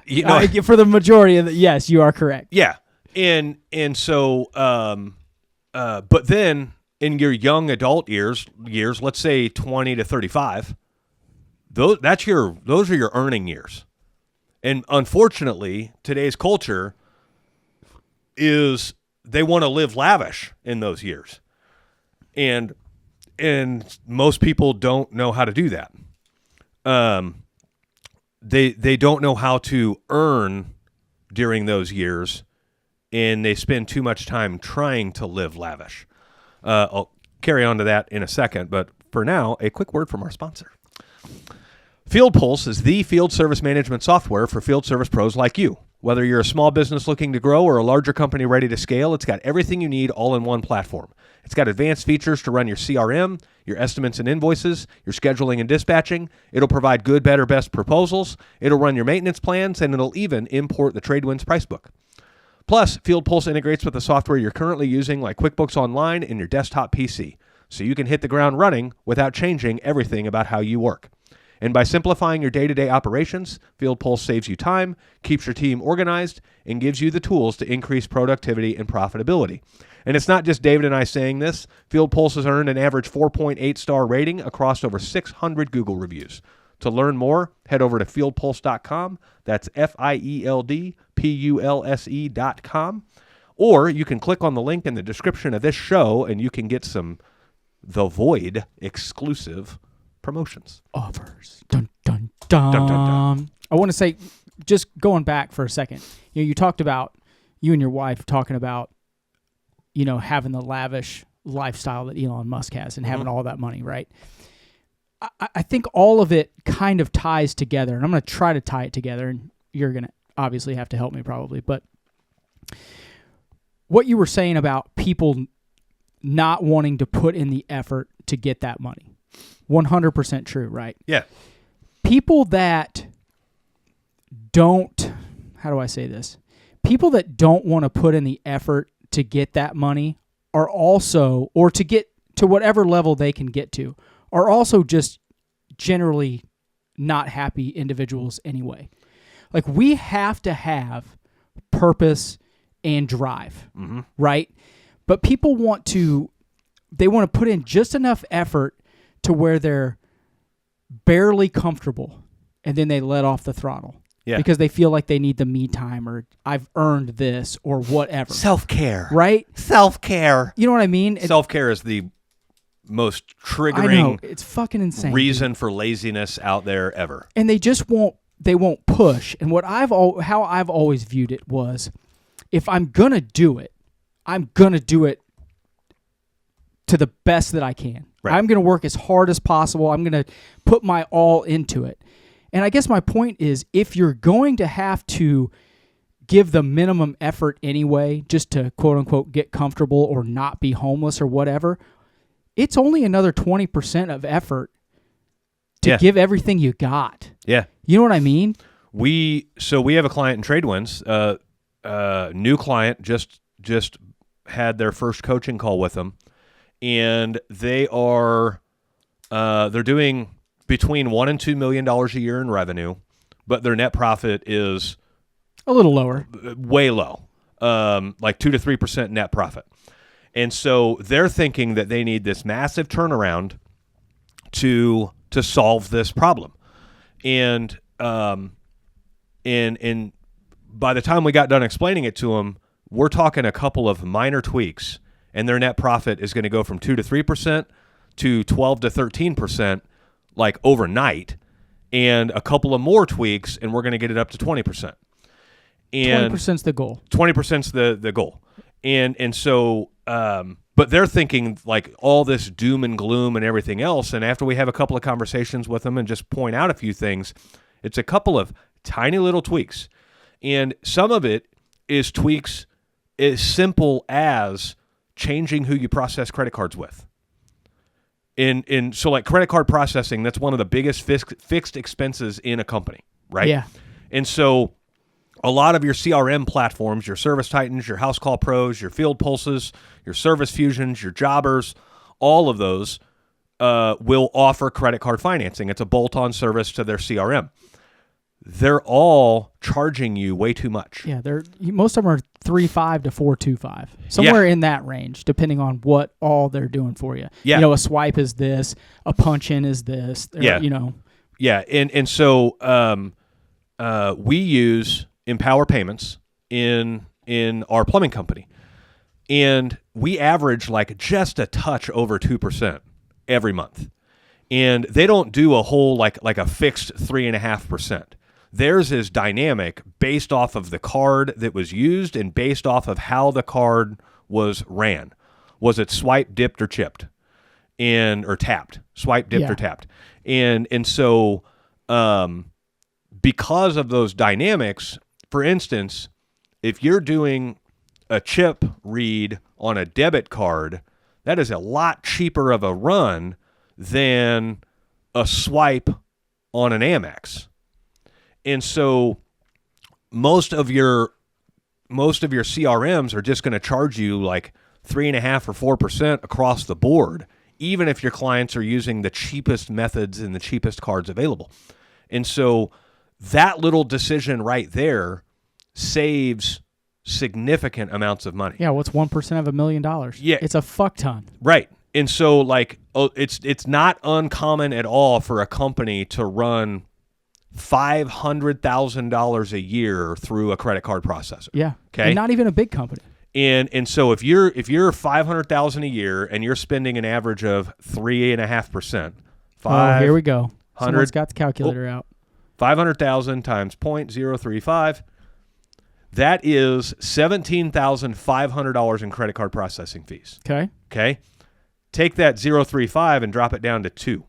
for the majority of yes, you are correct. Yeah, and so, but then in your young adult years, let's say 20 to 35, those are your earning years, and unfortunately, today's culture is they want to live lavish in those years, and most people don't know how to do that. They don't know how to earn during those years, and they spend too much time trying to live lavish. I'll carry on to that in a second, but for now, a quick word from our sponsor. FieldPulse is the field service management software for field service pros like you. Whether you're a small business looking to grow or a larger company ready to scale, it's got everything you need all in one platform. It's got advanced features to run your CRM, your estimates and invoices, your scheduling and dispatching. It'll provide good, better, best proposals. It'll run your maintenance plans, and it'll even import the TradeWinds price book. Plus, FieldPulse integrates with the software you're currently using like QuickBooks Online and your desktop PC, so you can hit the ground running without changing everything about how you work. And by simplifying your day-to-day operations, FieldPulse saves you time, keeps your team organized, and gives you the tools to increase productivity and profitability. And it's not just David and I saying this. FieldPulse has earned an average 4.8-star rating across over 600 Google reviews. To learn more, head over to fieldpulse.com. That's FieldPulse.com. Or you can click on the link in the description of this show, and you can get some The Void exclusive promotions. Offers. Dun, dun, dun. Dun, dun, dun. I want to say, just going back for a second, you talked about, you and your wife talking about, having the lavish lifestyle that Elon Musk has and having all that money, right? I think all of it kind of ties together, and I'm going to try to tie it together, and you're going to obviously have to help me probably, but what you were saying about people not wanting to put in the effort to get that money, 100% true, right? Yeah. People that don't, how do I say this? People that don't want to put in the effort to get that money are also, or to get to whatever level they can get to, are also just generally not happy individuals anyway. Like, we have to have purpose and drive, right? But people want to put in just enough effort to where they're barely comfortable, and then they let off the throttle. Yeah. Because they feel like they need the me time, or I've earned this, or whatever. Self-care. Right? Self-care. You know what I mean? Self-care is the most triggering I know, it's fucking insane, reason for laziness out there ever. And they just won't push. And how I've always viewed it was, if I'm going to do it, I'm going to do it to the best that I can. Right. I'm going to work as hard as possible. I'm going to put my all into it. And I guess my point is, if you're going to have to give the minimum effort anyway, just to quote unquote get comfortable or not be homeless or whatever, it's only another 20% of effort to give everything you got. Yeah. You know what I mean? We have a client in TradeWinds, new client, just had their first coaching call with them, and they're doing between $1 and $2 million a year in revenue, but their net profit is a little lower, way low, like 2 to 3% net profit. And so they're thinking that they need this massive turnaround to solve this problem. And by the time we got done explaining it to them, we're talking a couple of minor tweaks, and their net profit is going to go from 2 to 3% to 12 to 13%, like overnight. and a couple of more tweaks, and we're going to get it up to 20%. And 20%'s the goal. 20%'s the goal. And so, but they're thinking like all this doom and gloom and everything else. And after we have a couple of conversations with them and just point out a few things, it's a couple of tiny little tweaks. And some of it is tweaks as simple as changing who you process credit cards with. So like credit card processing, that's one of the biggest fixed expenses in a company, right? Yeah. And so a lot of your CRM platforms, your Service Titans, your House Call Pros, your FieldPulses, your Service Fusions, your Jobbers, all of those will offer credit card financing. It's a bolt-on service to their CRM. They're all charging you way too much. Yeah, most of them are 3.5 to 4.25, somewhere in that range, depending on what all they're doing for you. Yeah. You know, a swipe is this, a punch in is this. Yeah. You know. Yeah, and so we use Empower Payments in our plumbing company, and we average like just a touch over 2% every month, and they don't do a whole like a fixed 3.5%. Theirs is dynamic based off of the card that was used and based off of how the card was ran. Was it swiped, dipped, or chipped, or tapped? Swiped, dipped, or tapped, and so because of those dynamics. For instance, if you're doing a chip read on a debit card, that is a lot cheaper of a run than a swipe on an Amex. And so most of your CRMs are just going to charge you like 3.5 or 4% across the board, even if your clients are using the cheapest methods and the cheapest cards available. And so that little decision right there saves significant amounts of money. Yeah, what's 1% of $1 million? Yeah. It's a fuck ton. Right. And so like it's not uncommon at all for a company to run $500,000 a year through a credit card processor. Yeah. Okay. And not even a big company. And so if you're $500,000 a year and you're spending an average of 3.5%, here we go. Someone's got the calculator out. 500,000 times 0.035, that is $17,500 in credit card processing fees. Okay. Take that 0.35 and drop it down to 2.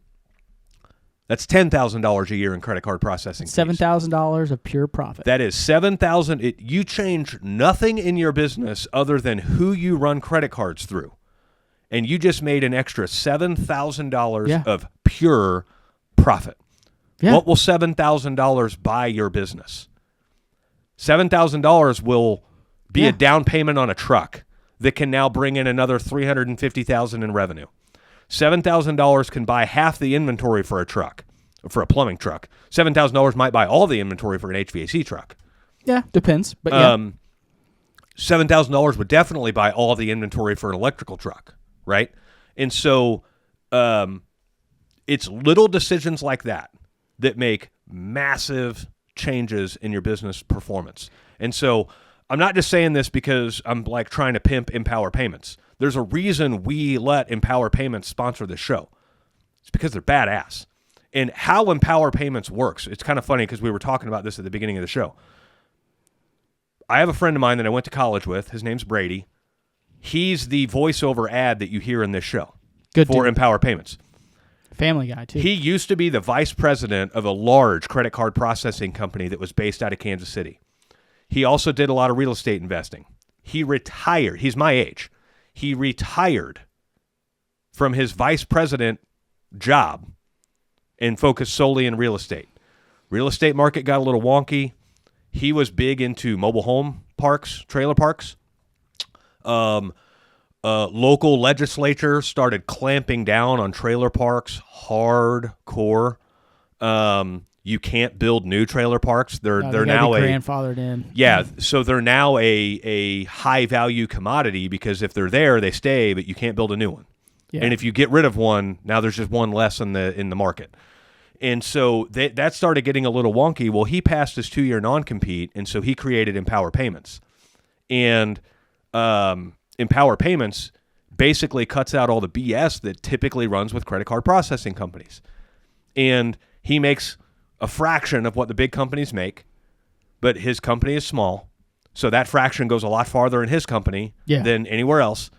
That's $10,000 a year in credit card processing fees. $7,000 of pure profit. That is $7,000. You change nothing in your business other than who you run credit cards through, and you just made an extra $7,000 of pure profit. Yeah. What will $7,000 buy your business? $7,000 will be a down payment on a truck that can now bring in another $350,000 in revenue. $7,000 can buy half the inventory for a truck, for a plumbing truck. $7,000 might buy all the inventory for an HVAC truck. Yeah, depends. But yeah. $7,000 would definitely buy all the inventory for an electrical truck, right? And so it's little decisions like that make massive changes in your business performance. And so I'm not just saying this because I'm like trying to pimp Empower Payments. There's a reason we let Empower Payments sponsor this show. It's because they're badass. And how Empower Payments works, it's kind of funny because we were talking about this at the beginning of the show. I have a friend of mine that I went to college with. His name's Brady. He's the voiceover ad that you hear in this show for Empower Payments. Family guy, too. He used to be the vice president of a large credit card processing company that was based out of Kansas City. He also did a lot of real estate investing. He retired. He's my age. He retired from his vice president job and focused solely in real estate. Real estate market got a little wonky. He was big into mobile home parks, trailer parks. Local legislature started clamping down on trailer parks hardcore. You can't build new trailer parks. They're now grandfathered in. Yeah, so they're now a high value commodity because if they're there, they stay, but you can't build a new one. Yeah. And if you get rid of one, now there's just one less in the market. And so that started getting a little wonky. Well, he passed his 2-year non-compete, and so he created Empower Payments. And Empower Payments basically cuts out all the BS that typically runs with credit card processing companies. And he makes a fraction of what the big companies make, but his company is small. So that fraction goes a lot farther in his company than anywhere else.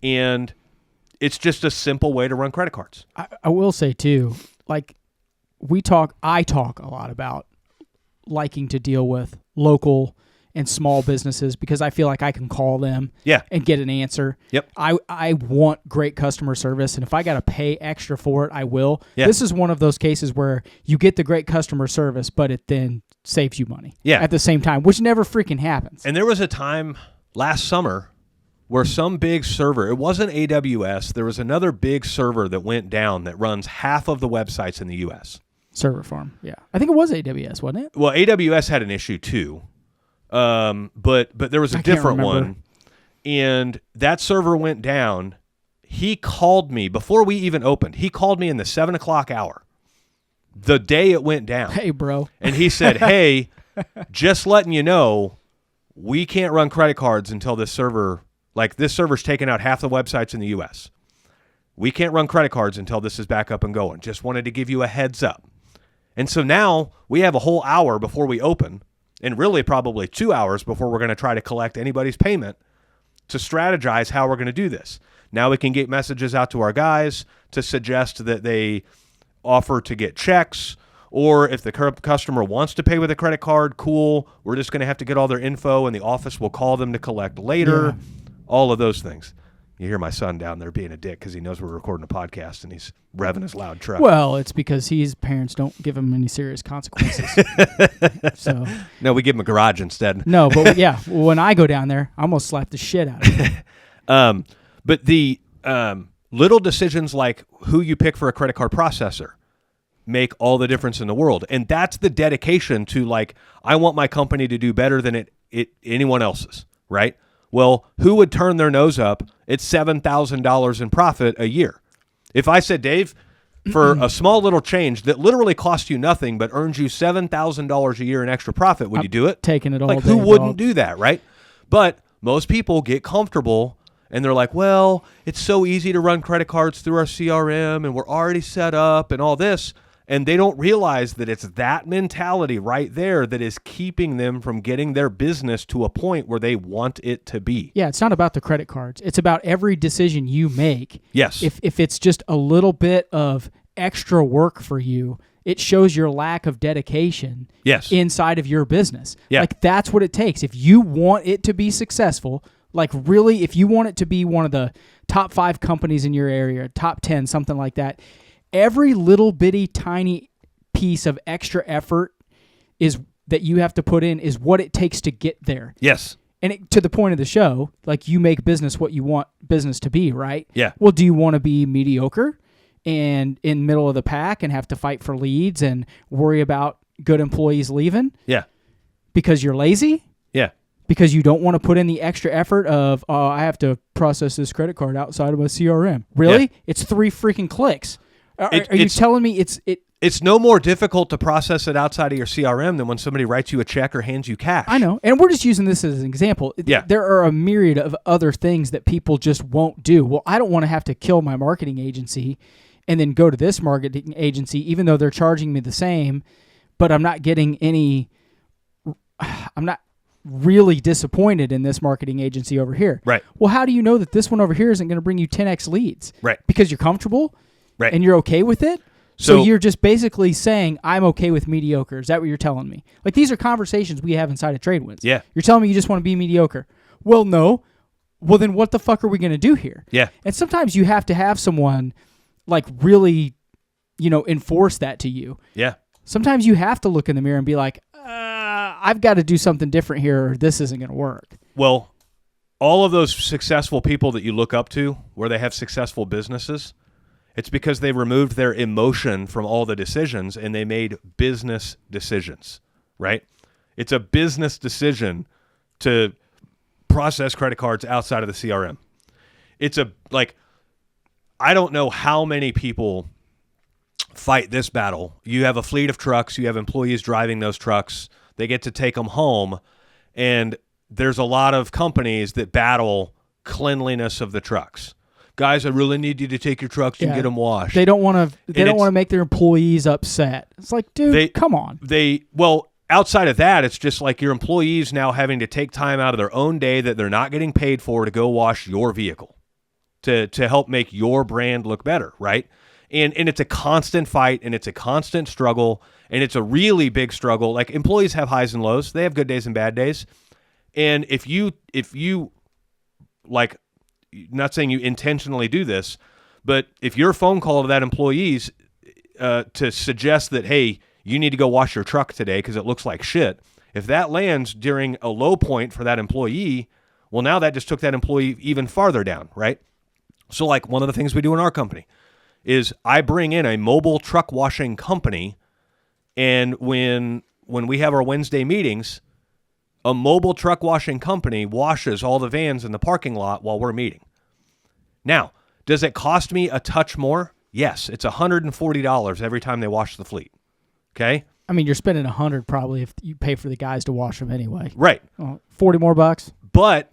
And it's just a simple way to run credit cards. I will say too, like I talk a lot about liking to deal with local and small businesses because I feel like I can call them and get an answer. Yep. I want great customer service, and if I got to pay extra for it, I will. Yeah. This is one of those cases where you get the great customer service, but it then saves you money at the same time, which never freaking happens. And there was a time last summer where some big server, it wasn't AWS, there was another big server that went down that runs half of the websites in the U.S. Server farm, yeah. I think it was AWS, wasn't it? Well, AWS had an issue too. But there was a different one, and that server went down. He called me before we even opened. He called me in the 7 o'clock hour, the day it went down. Hey, bro. And he said, hey, just letting you know, we can't run credit cards until this server's taking out half the websites in the U.S. We can't run credit cards until this is back up and going. Just wanted to give you a heads up. And so now we have a whole hour before we open, and really probably 2 hours before we're going to try to collect anybody's payment to strategize how we're going to do this. Now we can get messages out to our guys to suggest that they offer to get checks, or if the customer wants to pay with a credit card, cool. We're just going to have to get all their info, and the office will call them to collect later. Yeah. All of those things. You hear my son down there being a dick because he knows we're recording a podcast and he's revving his loud truck. Well, it's because his parents don't give him any serious consequences. So no, we give him a garage instead. No, but yeah, when I go down there, I'm going to slap the shit out of him. But the little decisions like who you pick for a credit card processor make all the difference in the world. And that's the dedication to, like, I want my company to do better than anyone else's, right? Well, who would turn their nose up at $7,000 in profit a year? If I said, Dave, for a small little change that literally costs you nothing but earns you $7,000 a year in extra profit, would you do it? Taking it all. Like, who wouldn't do that, right? But most people get comfortable and they're like, well, it's so easy to run credit cards through our CRM and we're already set up and all this. And they don't realize that it's that mentality right there that is keeping them from getting their business to a point where they want it to be. Yeah, it's not about the credit cards. It's about every decision you make. Yes. If it's just a little bit of extra work for you, it shows your lack of dedication inside of your business. Yeah. Like, that's what it takes. If you want it to be successful, like really, if you want it to be one of the top 5 companies in your area, top 10, something like that, every little bitty tiny piece of extra effort that you have to put in is what it takes to get there. Yes. And to the point of the show, like, you make business what you want business to be, right? Yeah. Well, do you want to be mediocre and in the middle of the pack and have to fight for leads and worry about good employees leaving? Yeah. Because you're lazy? Yeah. Because you don't want to put in the extra effort of, I have to process this credit card outside of my CRM. Really? Yeah. It's 3 freaking clicks. Are you telling me it's no more difficult to process it outside of your CRM than when somebody writes you a check or hands you cash? I know. And we're just using this as an example. Yeah. There are a myriad of other things that people just won't do. Well, I don't want to have to kill my marketing agency and then go to this marketing agency, even though they're charging me the same, but I'm not getting I'm not really disappointed in this marketing agency over here. Right. Well, how do you know that this one over here isn't going to bring you 10x leads? Right. Because you're comfortable? Right. And you're okay with it? So you're just basically saying, I'm okay with mediocre. Is that what you're telling me? Like, these are conversations we have inside of TradeWinds. Yeah. You're telling me you just want to be mediocre. Well, no. Well, then what the fuck are we going to do here? Yeah. And sometimes you have to have someone, like, really, enforce that to you. Yeah. Sometimes you have to look in the mirror and be like, I've got to do something different here or this isn't going to work. Well, all of those successful people that you look up to where they have successful businesses, it's because they removed their emotion from all the decisions and they made business decisions, right? It's a business decision to process credit cards outside of the CRM. I don't know how many people fight this battle. You have a fleet of trucks, you have employees driving those trucks, they get to take them home, and there's a lot of companies that battle cleanliness of the trucks. guys, I really need you to take your trucks and get them washed. They don't want to. They don't want to make their employees upset. It's like, dude, come on. Outside of that, it's just like your employees now having to take time out of their own day that they're not getting paid for to go wash your vehicle to help make your brand look better, right? And it's a constant fight, and it's a constant struggle, and it's a really big struggle. Like, employees have highs and lows. They have good days and bad days. And if you like, not saying you intentionally do this, but if your phone call to that employees to suggest that, hey, you need to go wash your truck today because it looks like shit, if that lands during a low point for that employee, well, now that just took that employee even farther down, right? So, like, one of the things we do in our company is I bring in a mobile truck washing company, and when we have our Wednesday meetings, a mobile truck washing company washes all the vans in the parking lot while we're meeting. Now, does it cost me a touch more? Yes, it's $140 every time they wash the fleet. Okay? I mean, you're spending $100 probably if you pay for the guys to wash them anyway. Right. 40 more bucks. But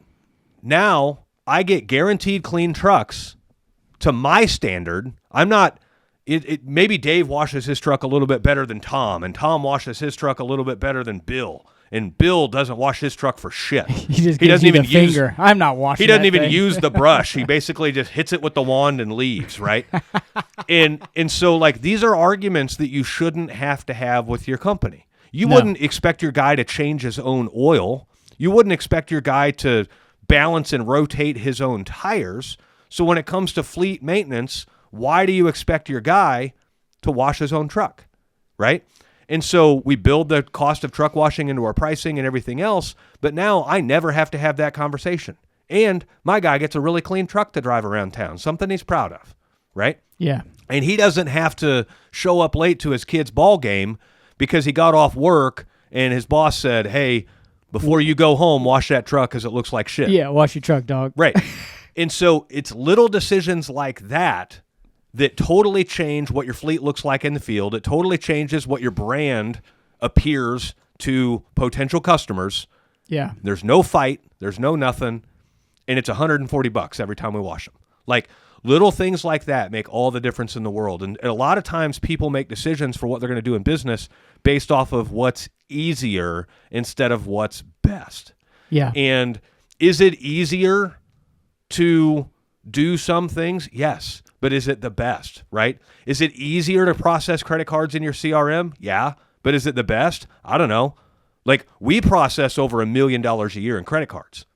now I get guaranteed clean trucks to my standard. I'm not, maybe Dave washes his truck a little bit better than Tom, and Tom washes his truck a little bit better than Bill, and Bill doesn't wash his truck for shit. He doesn't even use finger. I'm not washing. He doesn't even use the brush. He basically just hits it with the wand and leaves, right? and so, like, these are arguments that you shouldn't have to have with your company. You wouldn't expect your guy to change his own oil. You wouldn't expect your guy to balance and rotate his own tires. So when it comes to fleet maintenance, why do you expect your guy to wash his own truck, right? And so we build the cost of truck washing into our pricing and everything else, but now I never have to have that conversation. And my guy gets a really clean truck to drive around town, something he's proud of, right? Yeah. And he doesn't have to show up late to his kid's ball game because he got off work and his boss said, hey, before you go home, wash that truck because it looks like shit. Yeah, wash your truck, dog. Right. And so it's little decisions like that that totally change what your fleet looks like in the field. It totally changes what your brand appears to potential customers. Yeah. There's no fight. There's no nothing. And it's $140 every time we wash them. Like, little things like that make all the difference in the world. And a lot of times people make decisions for what they're going to do in business based off of what's easier instead of what's best. Yeah. And is it easier to do some things? Yes. But is it the best, right? Is it easier to process credit cards in your CRM? Yeah. But is it the best? I don't know. Like, we process over $1 million a year in credit cards.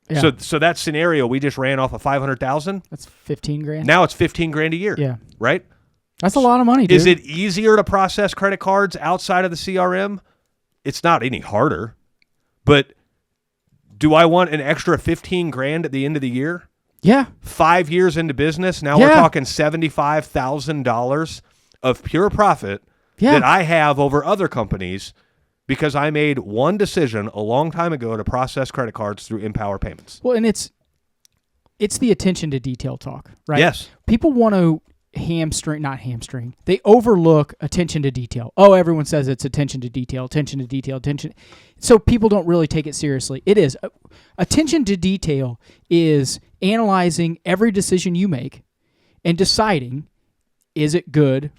Yeah. So that scenario we just ran off of 500,000. That's 15 grand. Now it's 15 grand a year. Yeah. Right? That's a lot of money, dude. Is it easier to process credit cards outside of the CRM? It's not any harder. But do I want an extra 15 grand at the end of the year? Yeah. 5 years into business, now we're talking $75,000 of pure profit that I have over other companies because I made one decision a long time ago to process credit cards through Empower Payments. Well, and it's the attention to detail talk, right? Yes. People want to they overlook attention to detail. Oh, everyone says it's attention to detail. So people don't really take it seriously. It is. Attention to detail is analyzing every decision you make and deciding, is it good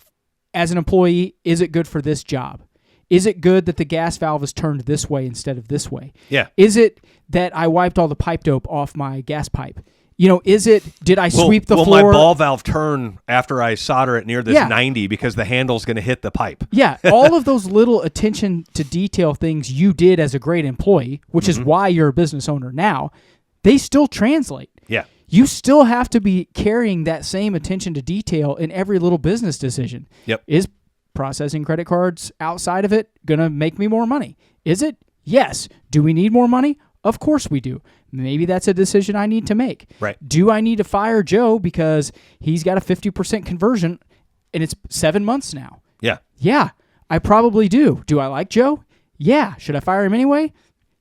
as an employee? Is it good for this job? Is it good that the gas valve is turned this way instead of this way? Yeah. Is it that I wiped all the pipe dope off my gas pipe? You know, did I sweep the floor? Will my ball valve turn after I solder it near this 90 because the handle's going to hit the pipe? Yeah, all of those little attention to detail things you did as a great employee, which is why you're a business owner now, they still translate. Yeah. You still have to be carrying that same attention to detail in every little business decision. Yep. Is processing credit cards outside of it going to make me more money? Is it? Yes. Do we need more money? Of course we do. Maybe that's a decision I need to make. Right. Do I need to fire Joe because he's got a 50% conversion and it's 7 months now? Yeah. Yeah, I probably do. Do I like Joe? Yeah. Should I fire him anyway?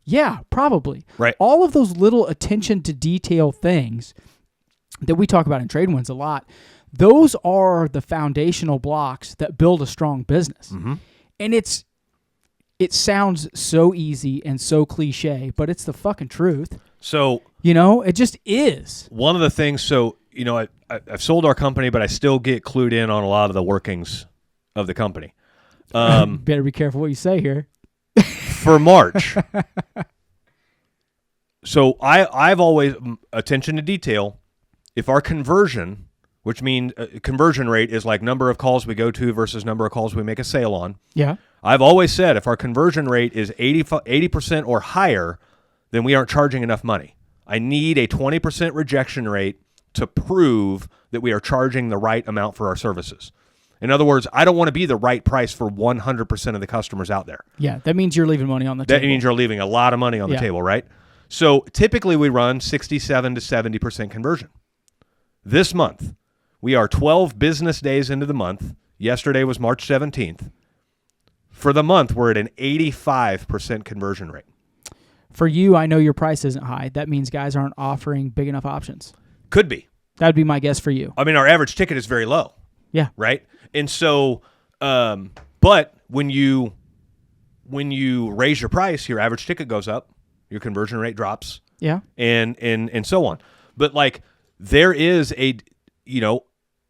Yeah, probably. Right. All of those little attention to detail things that we talk about in Trade Winds a lot, those are the foundational blocks that build a strong business. Mm-hmm. And it sounds so easy and so cliche, but it's the fucking truth. So, you know, it just is. One of the things, so I've sold our company, but I still get clued in on a lot of the workings of the company. Better be careful what you say here. For March. So I've always, attention to detail, if our conversion, which means conversion rate is like number of calls we go to versus number of calls we make a sale on. Yeah. I've always said if our conversion rate is 80% or higher, then we aren't charging enough money. I need a 20% rejection rate to prove that we are charging the right amount for our services. In other words, I don't want to be the right price for 100% of the customers out there. Yeah, that means you're leaving money on the table. That means you're leaving a lot of money on the table, right? So typically we run 67 to 70% conversion. This month, we are 12 business days into the month. Yesterday was March 17th. For the month, we're at an 85% conversion rate. For you, I know your price isn't high. That means guys aren't offering big enough options. Could be. That would be my guess for you. I mean, our average ticket is very low. Yeah. Right? And so, but when you raise your price, your average ticket goes up, your conversion rate drops. Yeah. And so on. But like there is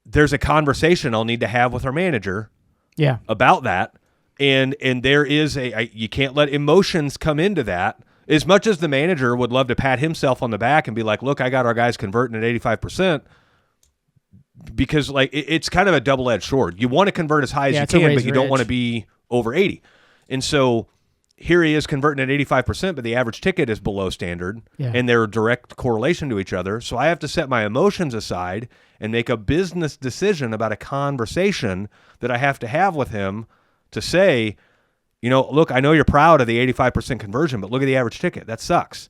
there's a conversation I'll need to have with our manager about that. And there is you can't let emotions come into that. As much as the manager would love to pat himself on the back and be like, look, I got our guys converting at 85%, because like it's kind of a double-edged sword. You want to convert as high as you can, but you don't want to be over 80. And so here he is converting at 85%, but the average ticket is below standard, and they're a direct correlation to each other. So I have to set my emotions aside and make a business decision about a conversation that I have to have with him to say, look, I know you're proud of the 85% conversion, but look at the average ticket. That sucks.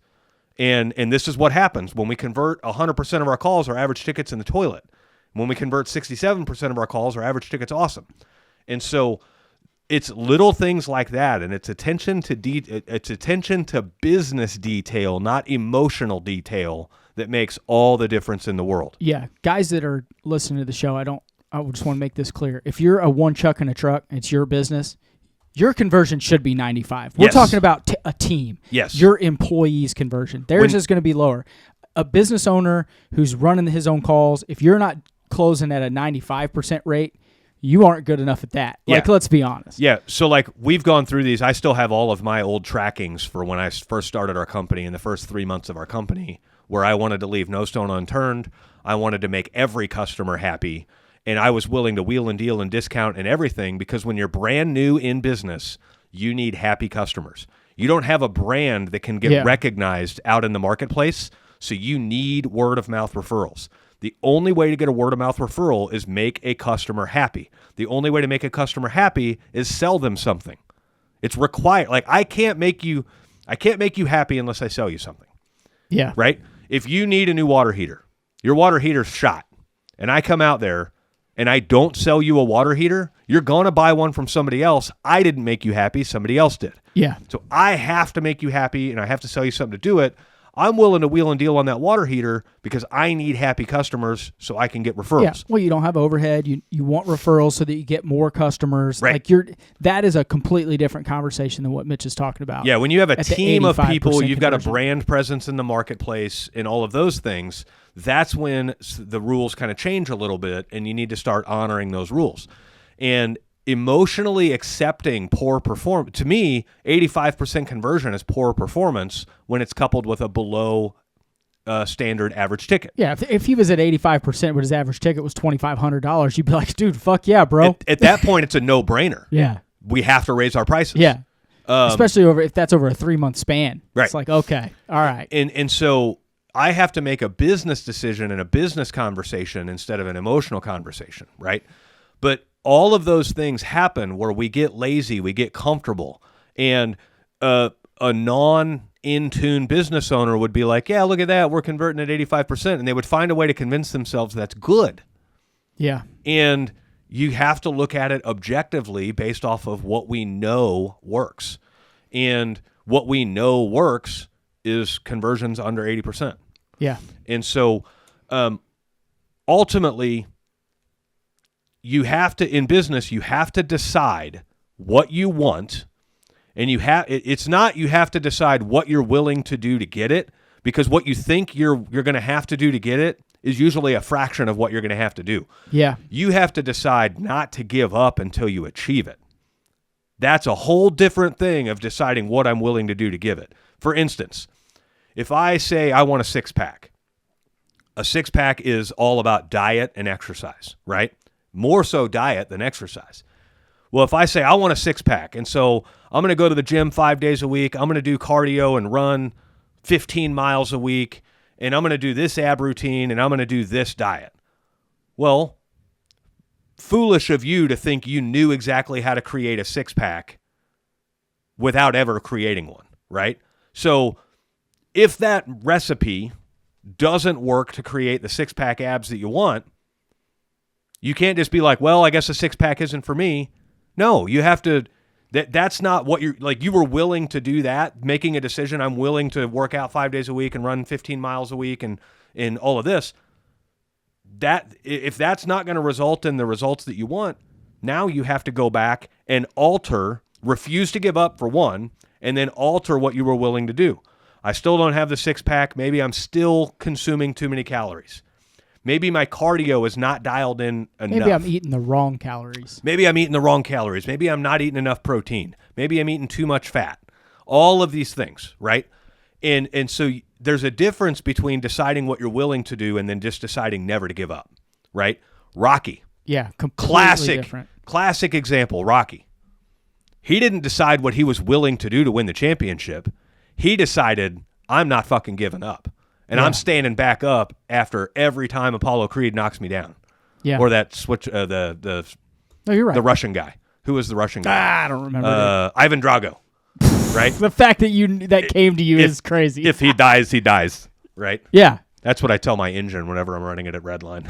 And this is what happens. When we convert 100% of our calls, our average ticket's in the toilet. When we convert 67% of our calls, our average ticket's awesome. And so it's little things like that, and it's attention to business detail, not emotional detail, that makes all the difference in the world. Yeah, guys that are listening to the show, I just want to make this clear. If you're a one chuck in a truck, it's your business. Your conversion should be 95. We're talking about a team. Yes. Your employees' conversion. Theirs is going to be lower. A business owner who's running his own calls, if you're not closing at a 95% rate, you aren't good enough at that. Like, let's be honest. Yeah, so like we've gone through these. I still have all of my old trackings for when I first started our company in the first 3 months of our company, where I wanted to leave no stone unturned. I wanted to make every customer happy. And I was willing to wheel and deal and discount and everything, because when you're brand new in business, you need happy customers. You don't have a brand that can get recognized out in the marketplace, so you need word-of-mouth referrals. The only way to get a word-of-mouth referral is make a customer happy. The only way to make a customer happy is sell them something. It's required. Like I can't make you happy unless I sell you something. Yeah. Right? If you need a new water heater, your water heater's shot, and I come out there and I don't sell you a water heater, you're going to buy one from somebody else. I didn't make you happy. Somebody else did. Yeah. So I have to make you happy, and I have to sell you something to do it. I'm willing to wheel and deal on that water heater because I need happy customers so I can get referrals. Yeah. Well, you don't have overhead. You want referrals so that you get more customers. Right. Like that is a completely different conversation than what Mitch is talking about. Yeah, when you have a team of people, you've got a conversion. brand presence in the marketplace and all of those things, that's when the rules kind of change a little bit, and you need to start honoring those rules. And emotionally accepting poor performance, to me, 85% conversion is poor performance when it's coupled with a below standard average ticket. Yeah, if he was at 85%, but his average ticket was $2,500, you'd be like, dude, fuck yeah, bro. At that point, it's a no-brainer. Yeah. We have to raise our prices. Yeah. Especially if that's over a 3-month span. Right. It's like, okay, all right. And so I have to make a business decision and a business conversation instead of an emotional conversation, right? But all of those things happen where we get lazy, we get comfortable, and a non-in-tune business owner would be like, yeah, look at that, we're converting at 85%, and they would find a way to convince themselves that's good. Yeah. And you have to look at it objectively based off of what we know works. And what we know works is conversions under 80%. Yeah. And so ultimately, in business, you have to decide what you want, and it's not you have to decide what you're willing to do to get it, because what you think you're going to have to do to get it is usually a fraction of what you're going to have to do. Yeah. You have to decide not to give up until you achieve it. That's a whole different thing of deciding what I'm willing to do to give it. For instance, if I say I want a six-pack, a six-pack is all about diet and exercise, right? More so diet than exercise. Well, if I say I want a six-pack, and so I'm going to go to the gym 5 days a week, I'm going to do cardio and run 15 miles a week, and I'm going to do this ab routine, and I'm going to do this diet. Well, foolish of you to think you knew exactly how to create a six-pack without ever creating one, right? So if that recipe doesn't work to create the six-pack abs that you want, you can't just be like, well, I guess a six-pack isn't for me. No, you have to, that's not what you're, like, you were willing to do that, making a decision, I'm willing to work out 5 days a week and run 15 miles a week and all of this. That, if that's not going to result in the results that you want, now you have to go back and refuse to give up for one, and then alter what you were willing to do. I still don't have the six-pack. Maybe I'm still consuming too many calories. Maybe my cardio is not dialed in enough. Maybe I'm eating the wrong calories. Maybe I'm not eating enough protein. Maybe I'm eating too much fat. All of these things, right? And so there's a difference between deciding what you're willing to do and then just deciding never to give up, right? Rocky. Yeah, completely different. Classic example, Rocky. He didn't decide what he was willing to do to win the championship. He decided, I'm not fucking giving up. And I'm standing back up after every time Apollo Creed knocks me down. Yeah. Or that switch, No, you're right. the Russian guy. Who was the Russian guy? I don't remember. Ivan Drago. Right? The fact that came to you is crazy. If he dies, he dies. Right? Yeah. That's what I tell my engine whenever I'm running it at Redline.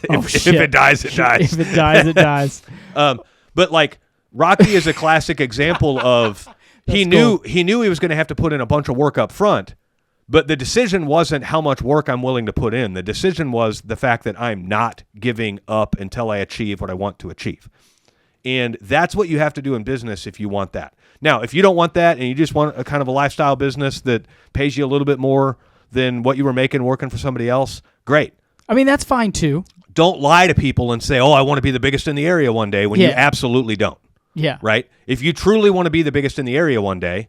If it dies, it dies. If it dies, it dies. But like Rocky is a classic example of he knew he was going to have to put in a bunch of work up front, but the decision wasn't how much work I'm willing to put in. The decision was the fact that I'm not giving up until I achieve what I want to achieve. And that's what you have to do in business if you want that. Now, if you don't want that and you just want a kind of a lifestyle business that pays you a little bit more than what you were making working for somebody else, great. I mean, that's fine too. Don't lie to people and say, oh, I want to be the biggest in the area one day when you absolutely don't. Yeah. Right? If you truly want to be the biggest in the area one day,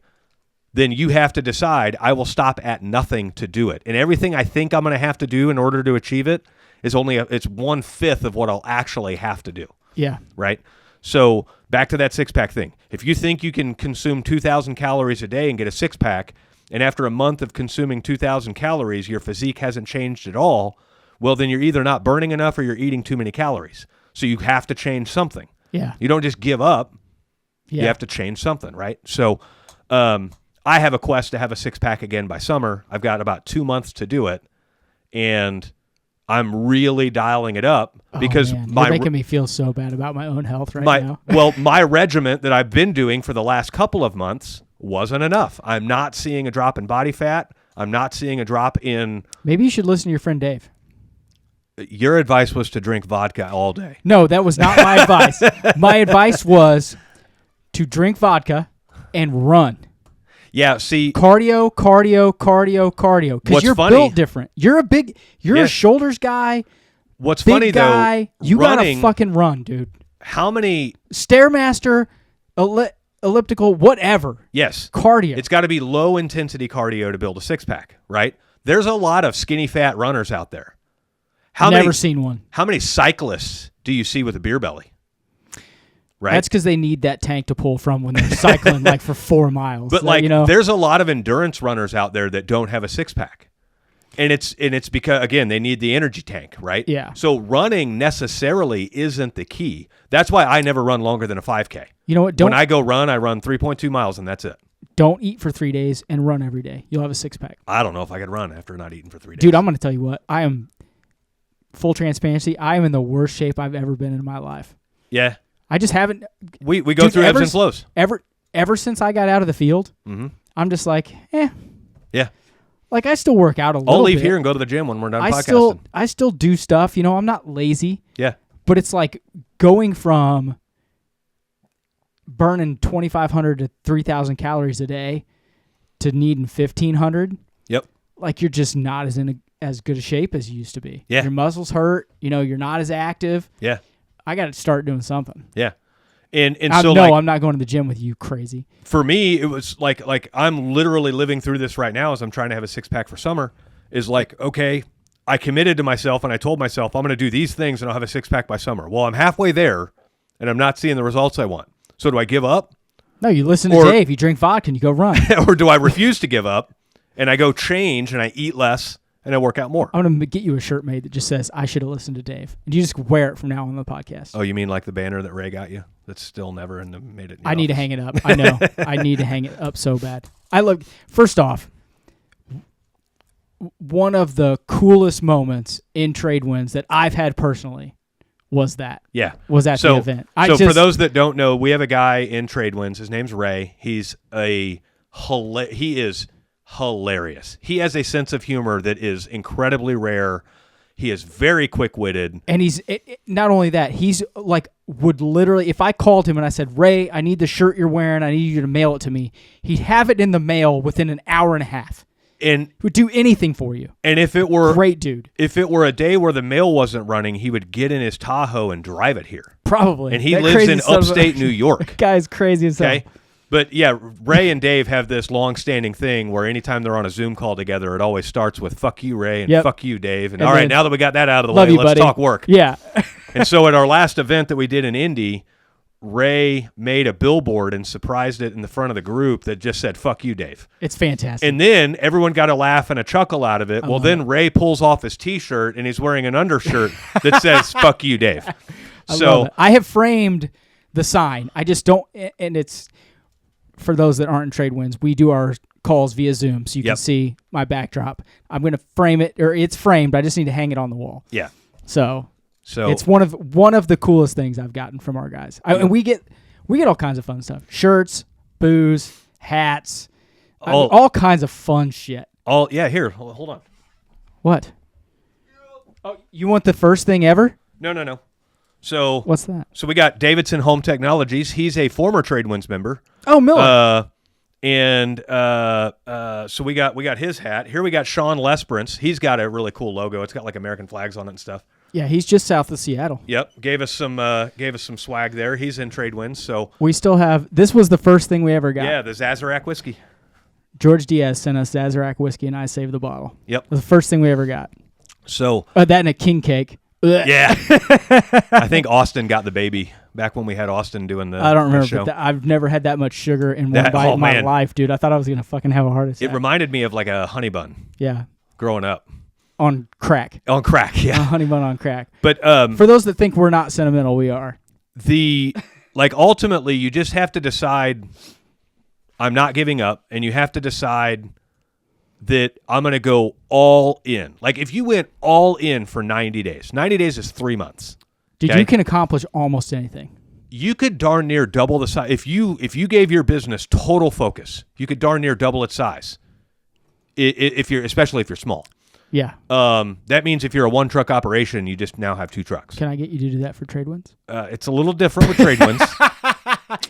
then you have to decide, I will stop at nothing to do it. And everything I think I'm going to have to do in order to achieve it is it's 1/5 of what I'll actually have to do. Yeah. Right? So back to that six-pack thing. If you think you can consume 2,000 calories a day and get a six-pack, and after a month of consuming 2,000 calories, your physique hasn't changed at all, well, then you're either not burning enough or you're eating too many calories. So you have to change something. Yeah. You don't just give up. Yeah. You have to change something, right? So I have a quest to have a six-pack again by summer. I've got about 2 months to do it, and I'm really dialing it up because you're making me feel so bad about my own health now. Well, my regiment that I've been doing for the last couple of months wasn't enough. I'm not seeing a drop in body fat. I'm not seeing a drop in... Maybe you should listen to your friend Dave. Your advice was to drink vodka all day. No, that was not my advice. My advice was to drink vodka and run. Yeah, see... Cardio. Because you're funny, built different. You're a shoulders guy. What's big funny, guy. though... You gotta fucking run, dude. How many... Stairmaster, elliptical, whatever. Yes. Cardio. It's got to be low-intensity cardio to build a six-pack, right? There's a lot of skinny fat runners out there. Never seen one. How many cyclists do you see with a beer belly? Right? That's because they need that tank to pull from when they're cycling like for 4 miles. But there's a lot of endurance runners out there that don't have a six-pack. And it's because, again, they need the energy tank, right? Yeah. So running necessarily isn't the key. That's why I never run longer than a 5K. You know what? When I go run, I run 3.2 miles, and that's it. Don't eat for 3 days and run every day. You'll have a six-pack. I don't know if I could run after not eating for 3 days. Dude, I'm going to tell you what. I am, full transparency, I am in the worst shape I've ever been in my life. Yeah. I just haven't. We go through ebbs and flows. Ever since I got out of the field, I'm just like, Yeah. Like, I still work out a little bit. I'll leave here and go to the gym when we're done podcasting. I still do stuff. You know, I'm not lazy. Yeah. But it's like going from burning 2,500 to 3,000 calories a day to needing 1,500. Yep. Like, you're just not as in as good a shape as you used to be. Yeah. Your muscles hurt. You're not as active. Yeah. I got to start doing something. Yeah. And No, so I'm not going to the gym with you, crazy. For me, it was like I'm literally living through this right now as I'm trying to have a six-pack for summer. Is like, okay, I committed to myself and I told myself I'm going to do these things and I'll have a six-pack by summer. Well, I'm halfway there and I'm not seeing the results I want. So do I give up? No, you listen to Dave. You drink vodka and you go run. Or do I refuse to give up and I go change and I eat less and I work out more? I'm going to get you a shirt made that just says, I should have listened to Dave. And you just wear it from now on the podcast. Oh, you mean like the banner that Ray got you? That's still never made it in the I need to office. hang it up. I know. I need to hang it up so bad. First off, one of the coolest moments in trade wins that I've had personally was that. Yeah. Was at the event. For those that don't know, we have a guy in Trade Winds. His name's Ray. He is hilarious. He has a sense of humor that is incredibly rare. He is very quick-witted. And not only that, he's like would literally, if I called him and I said, Ray, I need the shirt you're wearing. I need you to mail it to me. He'd have it in the mail within an hour and a half. And he would do anything for you. And if it were great dude, if it were a day where the mail wasn't running, he would get in his Tahoe and drive it here. Probably. And he lives in upstate New York. That guy's crazy as hell. Okay. But yeah, Ray and Dave have this long-standing thing where anytime they're on a Zoom call together, it always starts with "fuck you, Ray" and "fuck you, Dave." And all right, now that we got that out of the way, let's talk work. Yeah. And so at our last event that we did in Indy, Ray made a billboard and surprised it in the front of the group that just said "fuck you, Dave." It's fantastic. And then everyone got a laugh and a chuckle out of it. Well, then Ray pulls off his T-shirt and he's wearing an undershirt that says "fuck you, Dave." I have framed the sign. I just don't, and it's. For those that aren't in Trade Winds, we do our calls via Zoom, so you can see my backdrop. I'm going to frame it, or it's framed. I just need to hang it on the wall. Yeah. So it's one of the coolest things I've gotten from our guys. And we get all kinds of fun stuff: shirts, booze, hats, all kinds of fun shit. Here, hold on. What? Oh, you want the first thing ever? No. So what's that? So we got Davidson Home Technologies. He's a former Trade Winds member. Oh, Miller. So we got his hat. Here we got Sean Lesperance. He's got a really cool logo. It's got like American flags on it and stuff. Yeah, he's just south of Seattle. Yep, gave us some swag there. He's in Trade Winds, so we still have. This was the first thing we ever got. Yeah, the Zazarak whiskey. George Diaz sent us Zazarak whiskey, and I saved the bottle. Yep, it was the first thing we ever got. So that and a king cake. Yeah, I think Austin got the baby back when we had Austin doing the. I don't remember. Show. But I've never had that much sugar in one bite in my life, dude. I thought I was gonna fucking have a heart attack. It reminded me of like a honey bun. Yeah. Growing up. On crack. On crack, yeah. A honey bun on crack. But for those that think we're not sentimental, we are. Ultimately, you just have to decide. I'm not giving up, and you have to decide that I'm going to go all in. Like, if you went all in for 90 days, 90 days is 3 months. Dude, you can accomplish almost anything. You could darn near double the size. If you gave your business total focus, you could darn near double its size, especially if you're small. Yeah. That means if you're a one-truck operation, you just now have 2 trucks. Can I get you to do that for Trade Winds? It's a little different with Trade Winds.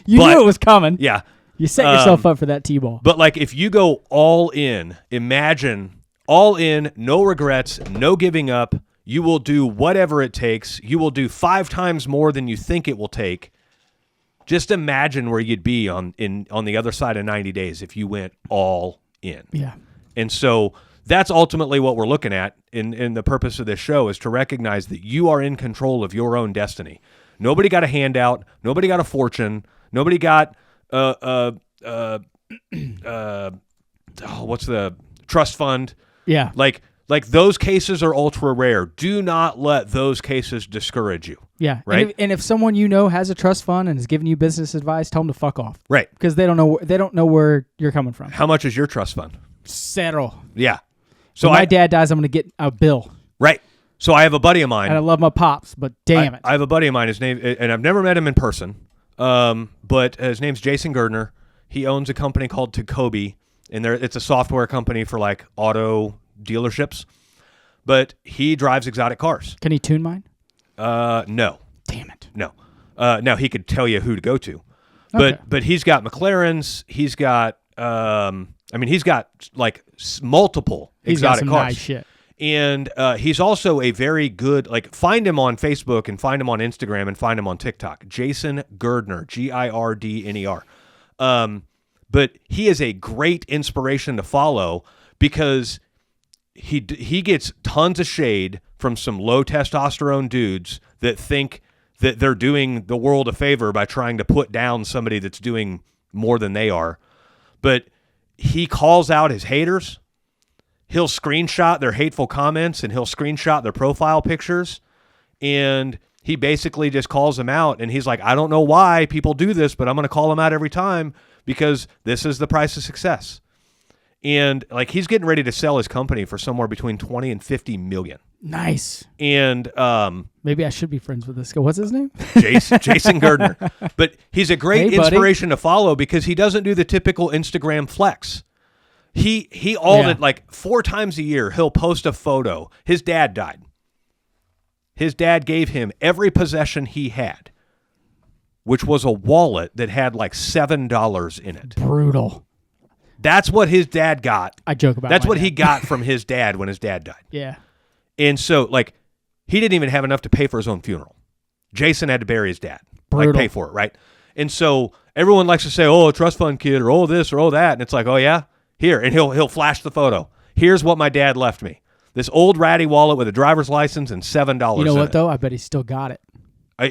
You knew it was coming. Yeah. You set yourself up for that T-ball. But like if you go all in, imagine all in, no regrets, no giving up. You will do whatever it takes. You will do 5 times more than you think it will take. Just imagine where you'd be on the other side of 90 days if you went all in. Yeah. And so that's ultimately what we're looking at in the purpose of this show is to recognize that you are in control of your own destiny. Nobody got a handout. Nobody got a fortune. Nobody got what's the trust fund? Yeah. Like those cases are ultra rare. Do not let those cases discourage you. Yeah. Right. And if someone you know has a trust fund and is giving you business advice, tell them to fuck off. Right. Because they don't know where you're coming from. How much is your trust fund? Zero. Yeah. So when my dad dies, I'm going to get a bill. Right. So I have a buddy of mine. And I love my pops, but damn it. I have a buddy of mine. His name, and I've never met him in person. But his name's Jason Gardner. He owns a company called Tacobi, and it's a software company for like auto dealerships. But he drives exotic cars. Can he tune mine? No. Damn it. No. Now he could tell you who to go to. Okay. But he's got McLarens. He's got he's got like multiple exotic got some cars. Nice shit. And he's also a very good, like, find him on Facebook and find him on Instagram and find him on TikTok. Jason Girdner, Girdner. But he is a great inspiration to follow because he gets tons of shade from some low testosterone dudes that think that they're doing the world a favor by trying to put down somebody that's doing more than they are. But he calls out his haters. He'll screenshot their hateful comments and he'll screenshot their profile pictures. And he basically just calls them out. And he's like, I don't know why people do this, but I'm going to call them out every time because this is the price of success. And like, he's getting ready to sell his company for somewhere between 20 and 50 million. Nice. And maybe I should be friends with this guy. What's his name? Jason Girdner. But he's a great inspiration to follow because he doesn't do the typical Instagram flex. He like 4 times a year, he'll post a photo. His dad died. His dad gave him every possession he had, which was a wallet that had like $7 in it. Brutal. That's what his dad got. I joke about That's my what dad. he got from his dad when his dad died. Yeah. And so, like, he didn't even have enough to pay for his own funeral. Jason had to bury his dad. Brutal. Like, pay for it, right? And so everyone likes to say, oh, a trust fund kid, or oh, this, or oh, that. And it's like, oh, yeah? Here. And he'll flash the photo. Here's what my dad left me. This old ratty wallet with a driver's license and $7 You know in what, it. though? I bet he still got it.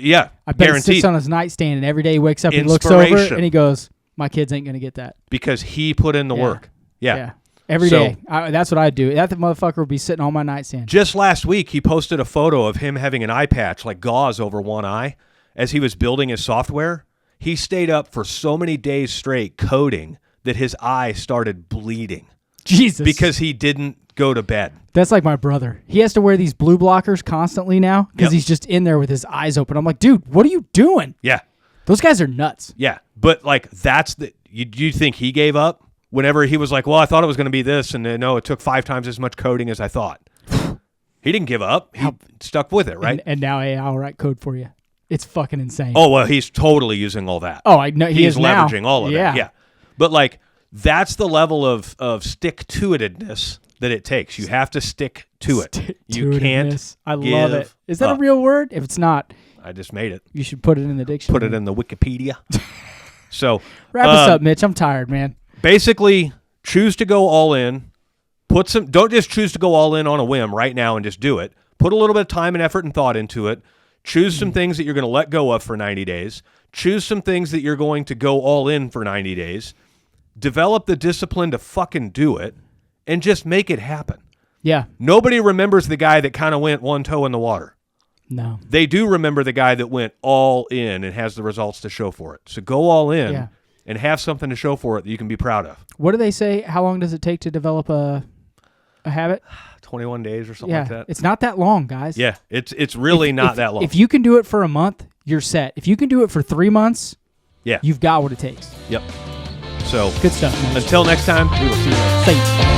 Yeah, I bet guaranteed. it sits on his nightstand, and every day he wakes up and looks over and he goes, my kids ain't going to get that. Because he put in the work. Yeah. Every day. That's what I do. That motherfucker will be sitting on my nightstand. Just last week, he posted a photo of him having an eye patch, like gauze over one eye, as he was building his software. He stayed up for so many days straight coding that his eye started bleeding. Jesus. Because he didn't go to bed. That's like my brother. He has to wear these blue blockers constantly now because he's just in there with his eyes open. I'm like, dude, what are you doing? Yeah. Those guys are nuts. Yeah. But, like, that's the... You think he gave up? Whenever he was like, well, I thought it was going to be this, and no, it took 5 times as much coding as I thought. He didn't give up. He stuck with it, right? And now AI will write code for you. It's fucking insane. Oh, well, he's totally using all that. Oh, I know. He's leveraging now. all of that. Yeah. But, like, that's the level of stick-to-itedness that it takes. You have to stick to it. You can't. I love it. Is that a real word? If it's not, I just made it. You should put it in the dictionary. Put it in the Wikipedia. So wrap us up, Mitch. I'm tired, man. Basically, choose to go all in. Don't just choose to go all in on a whim right now and just do it. Put a little bit of time and effort and thought into it. Choose some things that you're going to let go of for 90 days. Choose some things that you're going to go all in for 90 days. Develop the discipline to fucking do it and just make it happen. Yeah. Nobody remembers the guy that kind of went one toe in the water. No. They do remember the guy that went all in and has the results to show for it. So go all in. Yeah. And have something to show for it that you can be proud of. What do they say? How long does it take to develop a habit? 21 days or something like that. It's not that long, guys. Yeah, it's really not that long. If you can do it for a month, you're set. If you can do it for 3 months, you've got what it takes. Yep. So good stuff, man. Until next time, we will see you later. Thanks.